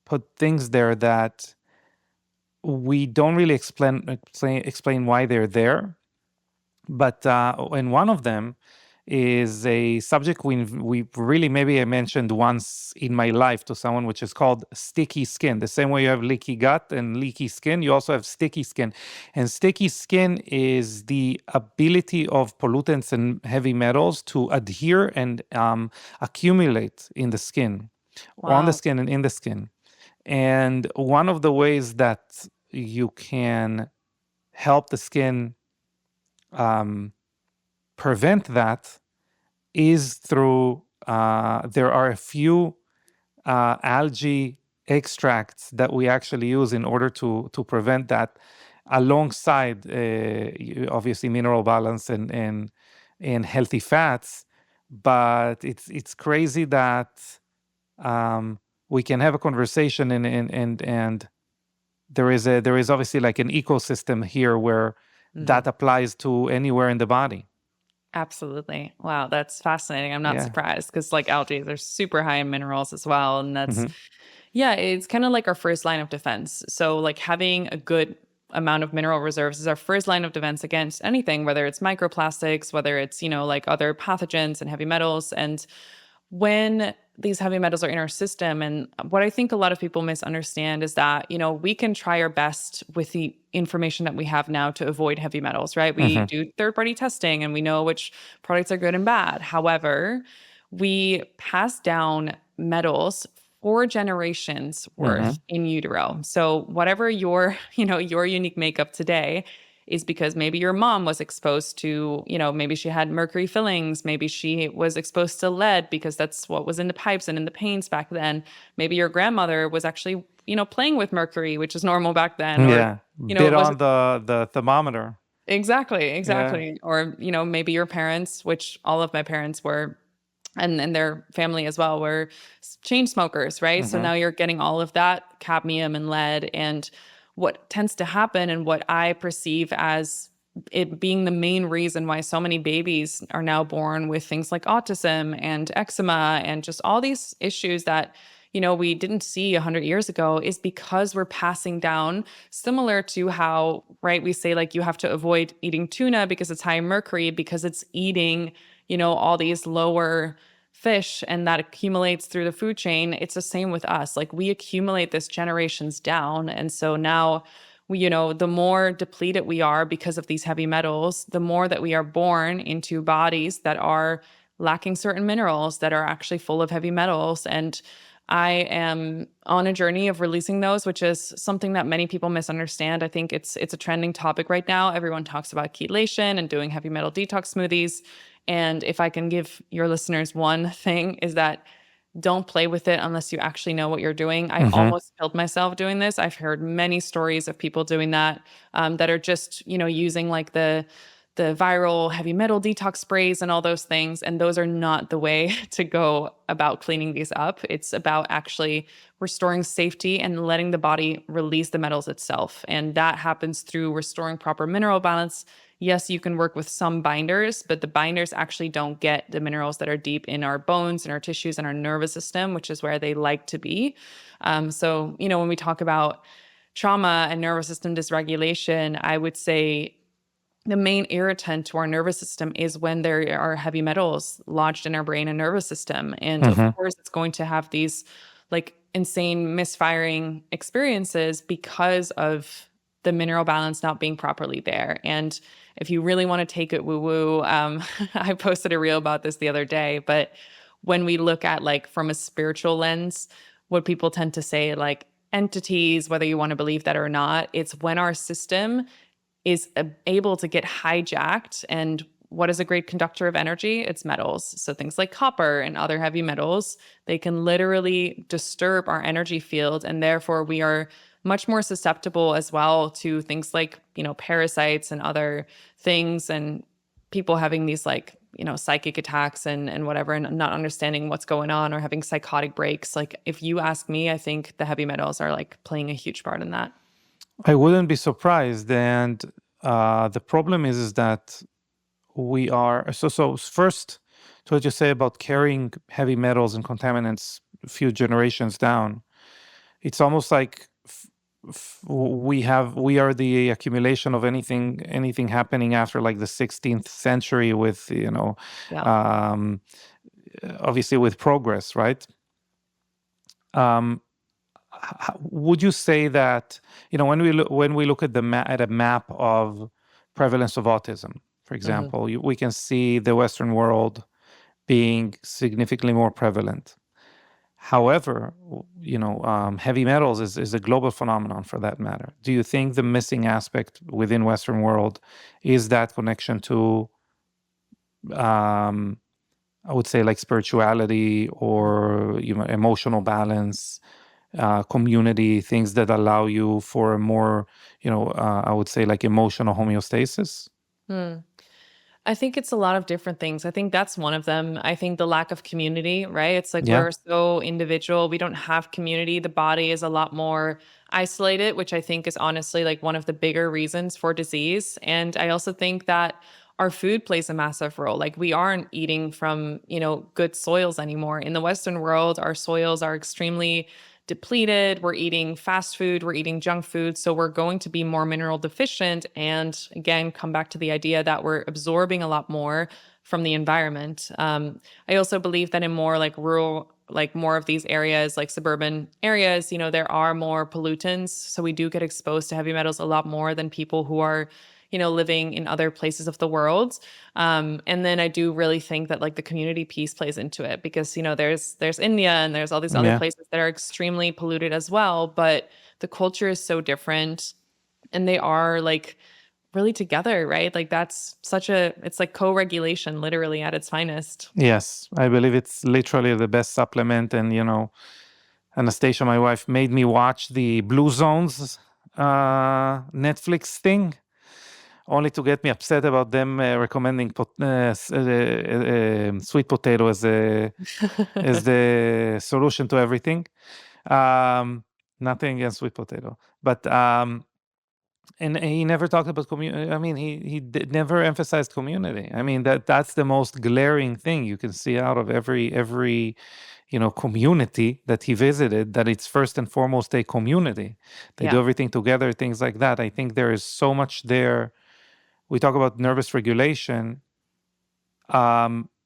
put things there that we don't really explain why they're there. But and one of them is a subject we really maybe I mentioned once in my life to someone, which is called sticky skin. The same way you have leaky gut and leaky skin, you also have sticky skin. And sticky skin is the ability of pollutants and heavy metals to adhere and accumulate in the skin, on the Wow. skin and in the skin. And one of the ways that you can help the skin um, prevent that is through there are a few algae extracts that we actually use in order to prevent that, alongside obviously mineral balance and healthy fats. But it's crazy that we can have a conversation and there is obviously like an ecosystem here where Mhm. that applies to anywhere in the body. Absolutely. Wow, that's fascinating. I'm not Yeah. surprised because, like, algae, they're super high in minerals as well. And that's, Hmm. yeah, it's kind of like our first line of defense. So, like, having a good amount of mineral reserves is our first line of defense against anything, whether it's microplastics, whether it's, like other pathogens and heavy metals. And when these heavy metals are in our system, and what I think a lot of people misunderstand is that, we can try our best with the information that we have now to avoid heavy metals, right? We Hmm. do third party testing and we know which products are good and bad. However, we pass down metals 4 generations Hmm. worth in utero. So whatever your, your unique makeup today is because maybe your mom was exposed to, maybe she had mercury fillings, maybe she was exposed to lead because that's what was in the pipes and in the paints back then. Maybe your grandmother was actually, playing with mercury, which is normal back then, or, Yeah. Bit it was on the thermometer. exactly, Yeah. exactly. Or, maybe your parents, which all of my parents were, and their family as well, were chain smokers, right? So Hmm. now you're getting all of that cadmium and lead. And what tends to happen, and what I perceive as it being the main reason why so many babies are now born with things like autism and eczema and just all these issues that we didn't see 100 years ago, is because we're passing down, similar to how, right, we say like you have to avoid eating tuna because it's high in mercury, because it's eating all these lower fish and that accumulates through the food chain. It's the same with us. Like we accumulate this generations down. And so now the more depleted we are because of these heavy metals, the more that we are born into bodies that are lacking certain minerals that are actually full of heavy metals. And I am on a journey of releasing those, which is something that many people misunderstand. I think it's a trending topic right now. Everyone talks about chelation and doing heavy metal detox smoothies. And if I can give your listeners one thing, is that don't play with it unless you actually know what you're doing. I Mm-hmm. almost killed myself doing this. I've heard many stories of people doing that, that are just, using like the viral heavy metal detox sprays and all those things. And those are not the way to go about cleaning these up. It's about actually restoring safety and letting the body release the metals itself. And that happens through restoring proper mineral balance. Yes, you can work with some binders, but the binders actually don't get the minerals that are deep in our bones and our tissues and our nervous system, which is where they like to be. So, when we talk about trauma and nervous system dysregulation, I would say the main irritant to our nervous system is when there are heavy metals lodged in our brain and nervous system. And of Mm-hmm. course, it's going to have these like insane misfiring experiences because of the mineral balance not being properly there. And if you really want to take it woo woo, I posted a reel about this the other day. But when we look at like from a spiritual lens, what people tend to say, like entities, whether you want to believe that or not, it's when our system is able to get hijacked. And what is a great conductor of energy? It's metals. So things like copper and other heavy metals, they can literally disturb our energy field. And therefore, we are much more susceptible as well to things like, parasites and other things, and people having these like, psychic attacks and whatever, and not understanding what's going on or having psychotic breaks. Like, if you ask me, I think the heavy metals are like playing a huge part in that. I wouldn't be surprised. And the problem is that we are so first, to what you say about carrying heavy metals and contaminants a few generations down, it's almost like we are the accumulation of anything happening after like the 16th century with Yeah. um, obviously with progress, right? Um, would you say that when we look at at a map of prevalence of autism, for Hmm. example, we can see the Western world being significantly more prevalent. However, heavy metals is a global phenomenon for that matter. Do you think the missing aspect within Western world is that connection to, um, I would say, like spirituality or emotional balance, community, things that allow you for a more, I would say, like emotional homeostasis? Hmm. I think it's a lot of different things. I think that's one of them. I think the lack of community, right? It's like Yeah. we're so individual. We don't have community. The body is a lot more isolated, which I think is honestly like one of the bigger reasons for disease. And I also think that our food plays a massive role. Like we aren't eating from, good soils anymore. In the Western world, our soils are extremely depleted. We're eating fast food, we're eating junk food. So we're going to be more mineral deficient. And again, come back to the idea that we're absorbing a lot more from the environment. I also believe that in more like rural, like more of these areas, like suburban areas, there are more pollutants. So we do get exposed to heavy metals a lot more than people who are, living in other places of the world. And then I do really think that like the community piece plays into it because, there's India and there's all these other Yeah. places that are extremely polluted as well, but the culture is so different and they are like really together, right? Like it's like co-regulation literally at its finest. Yes, I believe it's literally the best supplement. And Anastasia, my wife, made me watch the Blue Zones Netflix thing, only to get me upset about them recommending sweet potato as the solution to everything. Um, Nothing against sweet potato, but and he never talked about community. I mean, never emphasized community. I mean, that's the most glaring thing you can see out of every community that he visited, that it's first and foremost a community. They do Yeah. everything together, things like that. I think there is so much there. We talk about nervous regulation.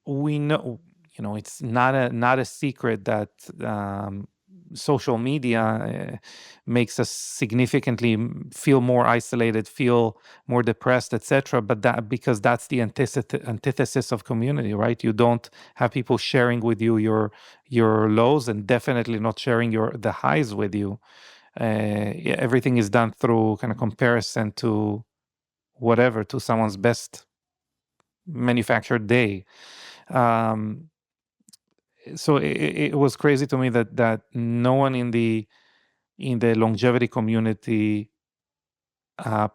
we know, it's not a secret that social media makes us significantly feel more isolated, feel more depressed, etc. But that because that's the antithesis of community, right? You don't have people sharing with you your lows, and definitely not sharing the highs with you. Everything is done through kind of comparison to whatever, to someone's best manufactured day. Um, so it was crazy to me that no one in the longevity community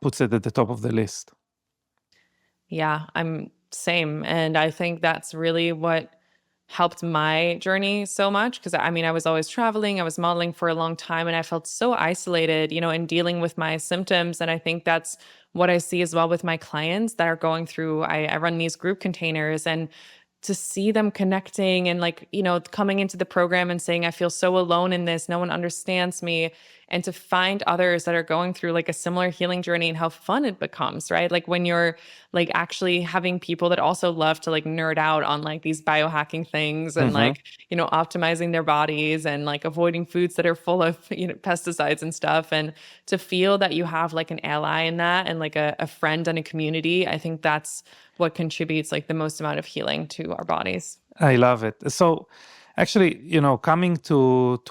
puts it at the top of the list. Yeah, I'm same. And I think that's really what helped my journey so much. Cause I mean, I was always traveling, I was modeling for a long time, and I felt so isolated, in dealing with my symptoms. And I think that's what I see as well with my clients that are going through. I run these group containers, and to see them connecting and like, coming into the program and saying, I feel so alone in this, no one understands me. And to find others that are going through like a similar healing journey, and how fun it becomes, right? Like when you're like actually having people that also love to like nerd out on like these biohacking things and like, optimizing their bodies and like avoiding foods that are full of, pesticides and stuff. And to feel that you have like an ally in that and like a friend and a community, I think that's what contributes like the most amount of healing to our bodies. I love it. So actually, coming to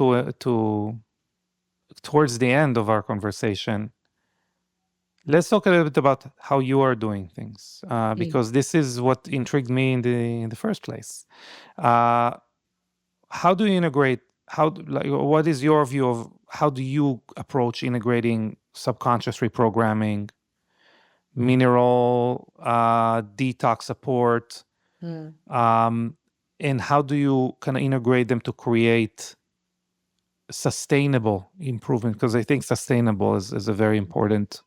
towards the end of our conversation, let's talk a little bit about how you are doing things, because this is what intrigued me in the first place. How do you integrate? What is your view of how do you approach integrating subconscious reprogramming, mineral detox support, and how do you kind of integrate them to create sustainable improvement? Because I think sustainable is a very important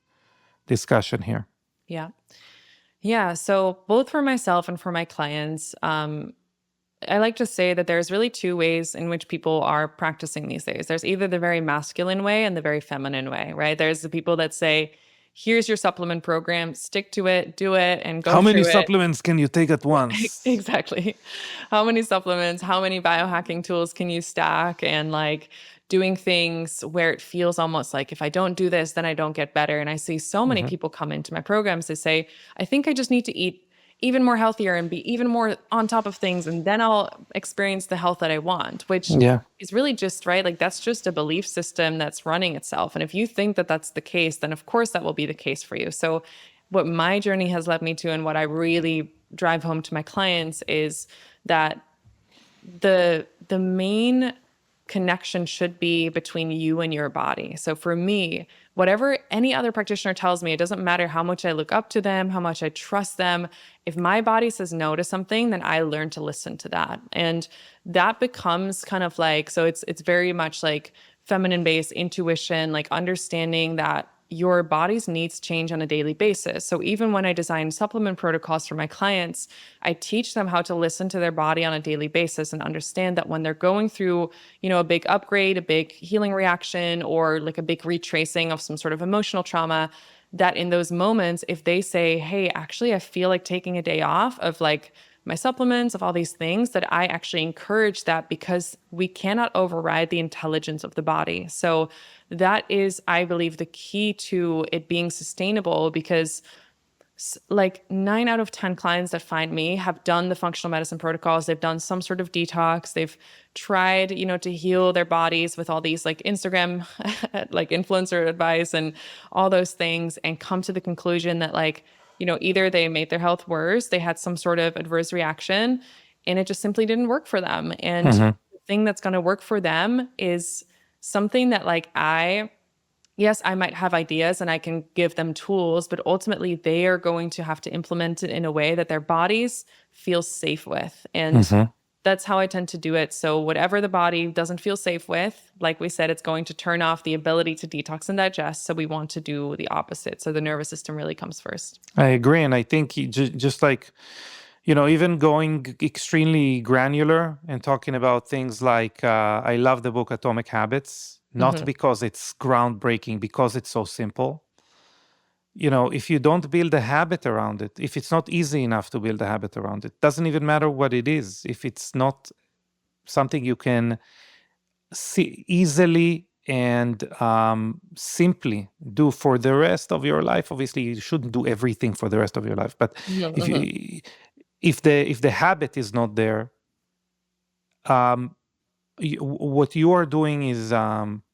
discussion here. Yeah. Yeah. So both for myself and for my clients, I like to say that there's really two ways in which people are practicing these days. There's either the very masculine way and the very feminine way, right? There's the people that say, here's your supplement program, stick to it, do it, and go How many through it. supplements can you take at once? Exactly. How many supplements, how many biohacking tools can you stack? And like doing things where it feels almost like if I don't do this, then I don't get better. And I see so many people come into my programs, they say, I think I just need to eat even more healthier and be even more on top of things, and then I'll experience the health that I want, which is really just, right? Like that's just a belief system that's running itself. And if you think that that's the case, then of course that will be the case for you. So what my journey has led me to, and what I really drive home to my clients, is that the main connection should be between you and your body. So for me, whatever any other practitioner tells me, it doesn't matter how much I look up to them, how much I trust them. If my body says no to something, then I learn to listen to that. And that becomes kind of like, so it's very much like feminine based intuition, like understanding that your body's needs change on a daily basis. So even when I design supplement protocols for my clients, I teach them how to listen to their body on a daily basis and understand that when they're going through, a big upgrade, a big healing reaction, or like a big retracing of some sort of emotional trauma, that in those moments, if they say, hey, actually, I feel like taking a day off of like my supplements, of all these things, that I actually encourage that, because we cannot override the intelligence of the body. So that is, I believe, the key to it being sustainable, because like 9 out of 10 clients that find me have done the functional medicine protocols. They've done some sort of detox. They've tried, to heal their bodies with all these like Instagram, like influencer advice and all those things, and come to the conclusion that like, either they made their health worse, they had some sort of adverse reaction, and it just simply didn't work for them. And the thing that's going to work for them is something that like yes, I might have ideas and I can give them tools, but ultimately they are going to have to implement it in a way that their bodies feel safe with. And that's how I tend to do it. So whatever the body doesn't feel safe with, like we said, it's going to turn off the ability to detox and digest. So we want to do the opposite. So the nervous system really comes first. I agree. And I think just like, even going extremely granular and talking about things like, I love the book Atomic Habits, not because it's groundbreaking, because it's so simple. if you don't build a habit around it, if it's not easy enough to build a habit around it, doesn't even matter what it is. If it's not something you can see easily and simply do for the rest of your life, obviously you shouldn't do everything for the rest of your life. But if you, if the habit is not there, what you are doing is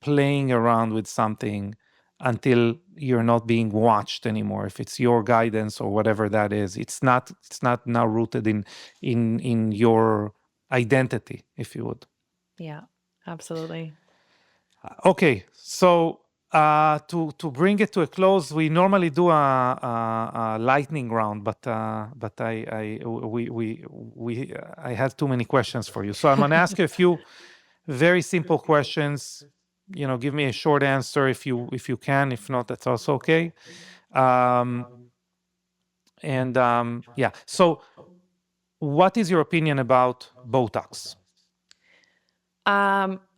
playing around with something until you're not being watched anymore. If it's your guidance or whatever that is, it's not now rooted in your identity, if you would. Yeah, absolutely. Okay, so to bring it to a close, we normally do a lightning round, but I had too many questions for you, so I'm going to ask you a few very simple questions. Give me a short answer if you can. If not, that's also okay. Yeah. So, what is your opinion about Botox?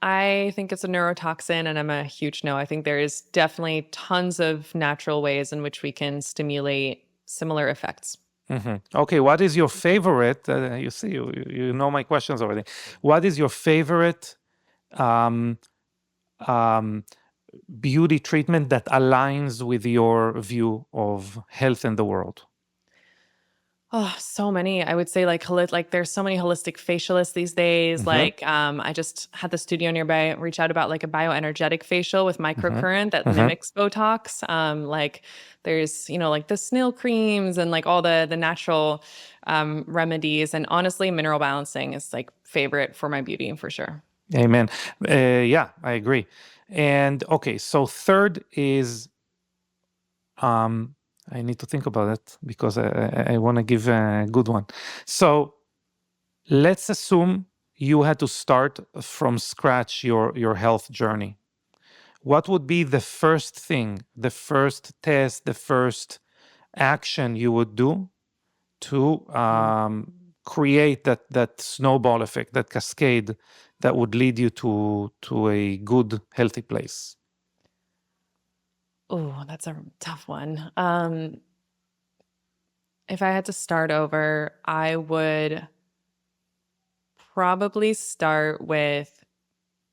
I think it's a neurotoxin, and I'm a huge no. I think there is definitely tons of natural ways in which we can stimulate similar effects. Okay, what is your favorite? You see, you know my questions already. What is your favorite um, beauty treatment that aligns with your view of health in the world? Oh, so many. I would say like there's so many holistic facialists these days. I just had the studio nearby reach out about like a bioenergetic facial with microcurrent that mimics Botox. Like there's, like the snail creams and like all the natural remedies. And honestly, mineral balancing is like favorite for my beauty for sure. Amen. Yeah, I agree. And okay, so third is I need to think about it because I want to give a good one. So let's assume you had to start from scratch your health journey. What would be the first thing, the first test, the first action you would do to create that snowball effect, that cascade that would lead you to a good, healthy place? Oh, that's a tough one. If I had to start over, I would probably start with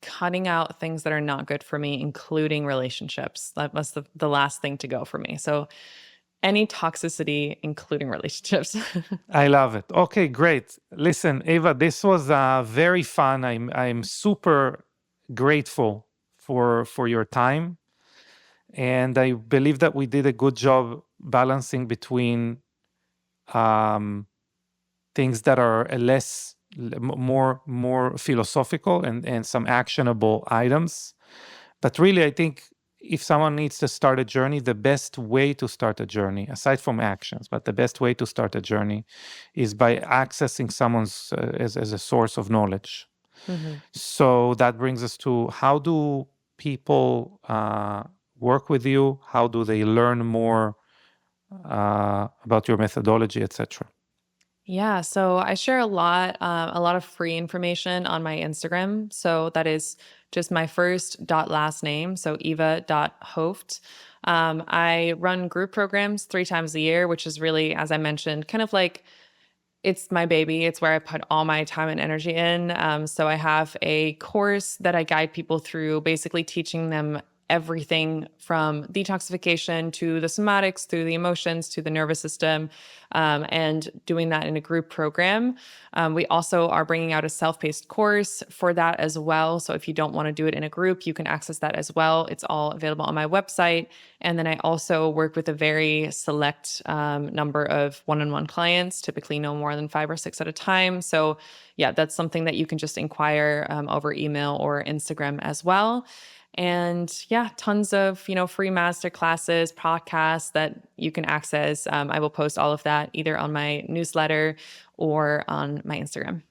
cutting out things that are not good for me, including relationships. That was the last thing to go for me. So any toxicity, including relationships. I love it. Okay, great. Listen, Eva, this was very fun. I'm super grateful for your time, and I believe that we did a good job balancing between things that are more philosophical and some actionable items. But really, I think if someone needs to start a journey, the best way to start a journey, aside from actions, but the best way to start a journey is by accessing someone's as a source of knowledge. So that brings us to, how do people work with you? How do they learn more about your methodology, etc.? Yeah, so I share a lot of free information on my Instagram. So that is just my first dot last name, so Eva.Hooft. I run group programs 3 times a year, which is really, as I mentioned, kind of like it's my baby. It's where I put all my time and energy in. So I have a course that I guide people through, basically teaching them everything from detoxification to the somatics, through the emotions to the nervous system, and doing that in a group program. We also are bringing out a self-paced course for that as well. So if you don't want to do it in a group, you can access that as well. It's all available on my website. And then I also work with a very select number of one-on-one clients, typically no more than 5 or 6 at a time. So yeah, that's something that you can just inquire over email or Instagram as well. And yeah, tons of, free master classes, podcasts that you can access. I will post all of that either on my newsletter or on my Instagram.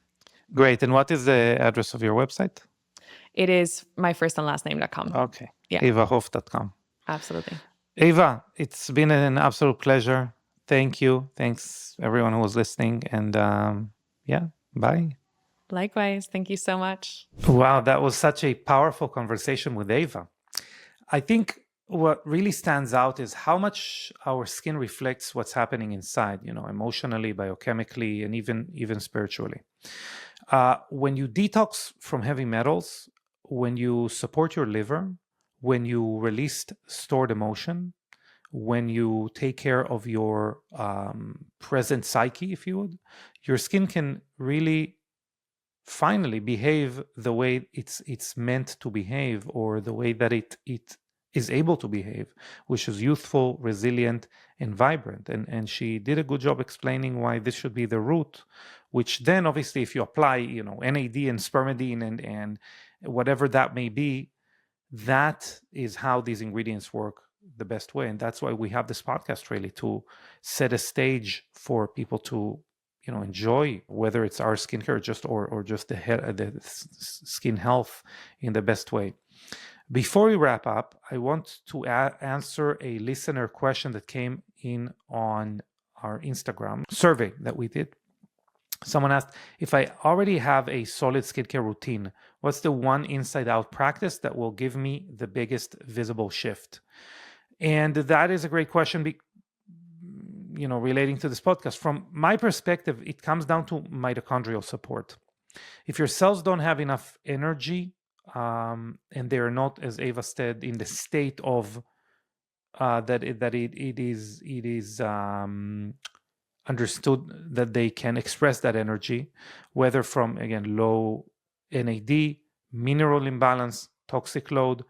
Great. And what is the address of your website? It is my first and last name.com. Okay. Yeah. EvaHooft.com. Absolutely. Eva, it's been an absolute pleasure. Thank you. Thanks everyone who was listening. And yeah, bye. Likewise. Thank you so much. Wow, that was such a powerful conversation with Eva. I think what really stands out is how much our skin reflects what's happening inside, emotionally, biochemically, and even spiritually. When you detox from heavy metals, when you support your liver, when you release stored emotion, when you take care of your present psyche, if you would, your skin can really finally behave the way it's meant to behave, or the way that it is able to behave, which is youthful, resilient, and vibrant. And she did a good job explaining why this should be the root, which then obviously if you apply, NAD and spermidine and whatever that may be, that is how these ingredients work the best way. And that's why we have this podcast, really, to set a stage for people to enjoy, whether it's our skincare or just the skin health in the best way. Before we wrap up, I want to answer a listener question that came in on our Instagram survey that we did. Someone asked, if I already have a solid skincare routine, what's the one inside out practice that will give me the biggest visible shift? And that is a great question, relating to this podcast. From my perspective, it comes down to mitochondrial support. If your cells don't have enough energy, and they're not, as Eva said, in the state of it is understood that they can express that energy, whether from, again, low NAD, mineral imbalance, toxic load,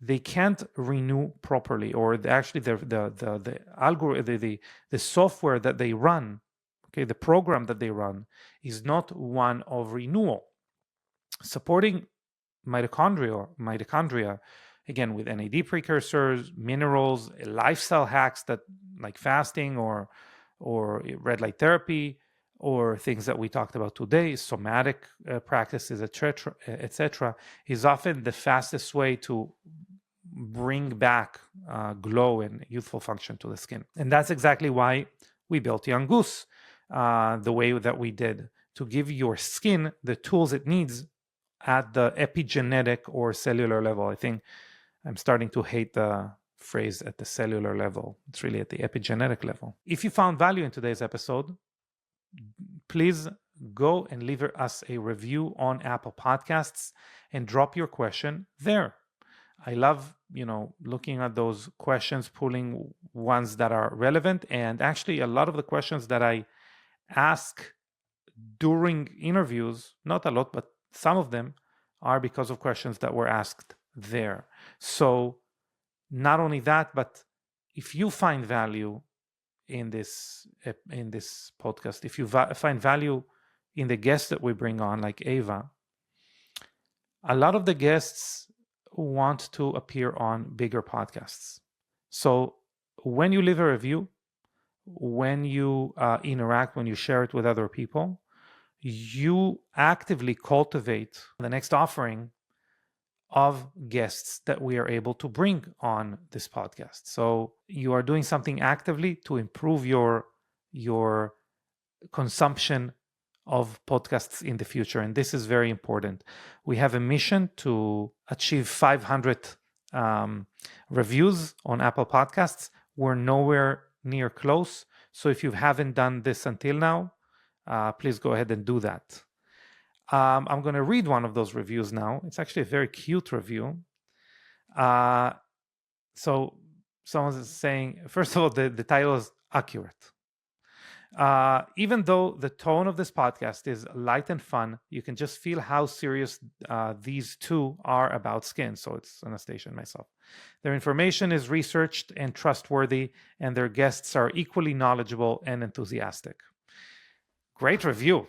they can't renew properly, or actually the algorithm, the software that they run, okay, the program that they run is not one of renewal. Supporting mitochondria, again, with NAD precursors, minerals, lifestyle hacks that like fasting or red light therapy, or things that we talked about today, somatic practices, etc., is often the fastest way to bring back glow and youthful function to the skin. And that's exactly why we built Young Goose the way that we did, to give your skin the tools it needs at the epigenetic or cellular level. I think I'm starting to hate the phrase at the cellular level. It's really at the epigenetic level. If you found value in today's episode, please go and leave us a review on Apple Podcasts and drop your question there. I love, looking at those questions, pulling ones that are relevant. And actually, a lot of the questions that I ask during interviews, not a lot, but some of them are because of questions that were asked there. So not only that, but if you find value in this podcast, if you find value in the guests that we bring on, like Eva, a lot of the guests want to appear on bigger podcasts. So when you leave a review, when you interact, when you share it with other people, you actively cultivate the next offering of guests that we are able to bring on this podcast. So you are doing something actively to improve your consumption of podcasts in the future. And this is very important. We have a mission to achieve 500 reviews on Apple Podcasts. We're nowhere near close. So if you haven't done this until now, please go ahead and do that. I'm going to read one of those reviews now. It's actually a very cute review. So someone's saying, first of all, the title is accurate. Even though the tone of this podcast is light and fun, you can just feel how serious these two are about skin. So it's Anastasia and myself. Their information is researched and trustworthy, and their guests are equally knowledgeable and enthusiastic. Great review.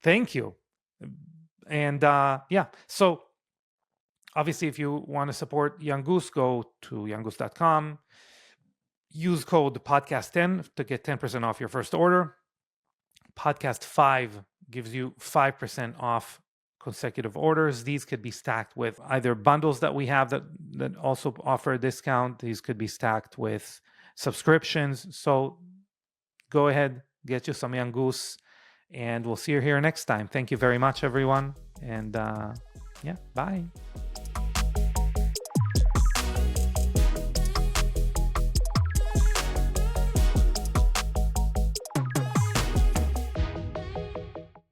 Thank you. And so obviously, if you want to support Young Goose, go to younggoose.com. Use code podcast10 to get 10% off your first order. Podcast 5 gives you 5% off consecutive orders. These could be stacked with either bundles that we have that also offer a discount. These could be stacked with subscriptions. So go ahead, get you some Young Goose, and we'll see you here next time. Thank you very much, everyone. And bye.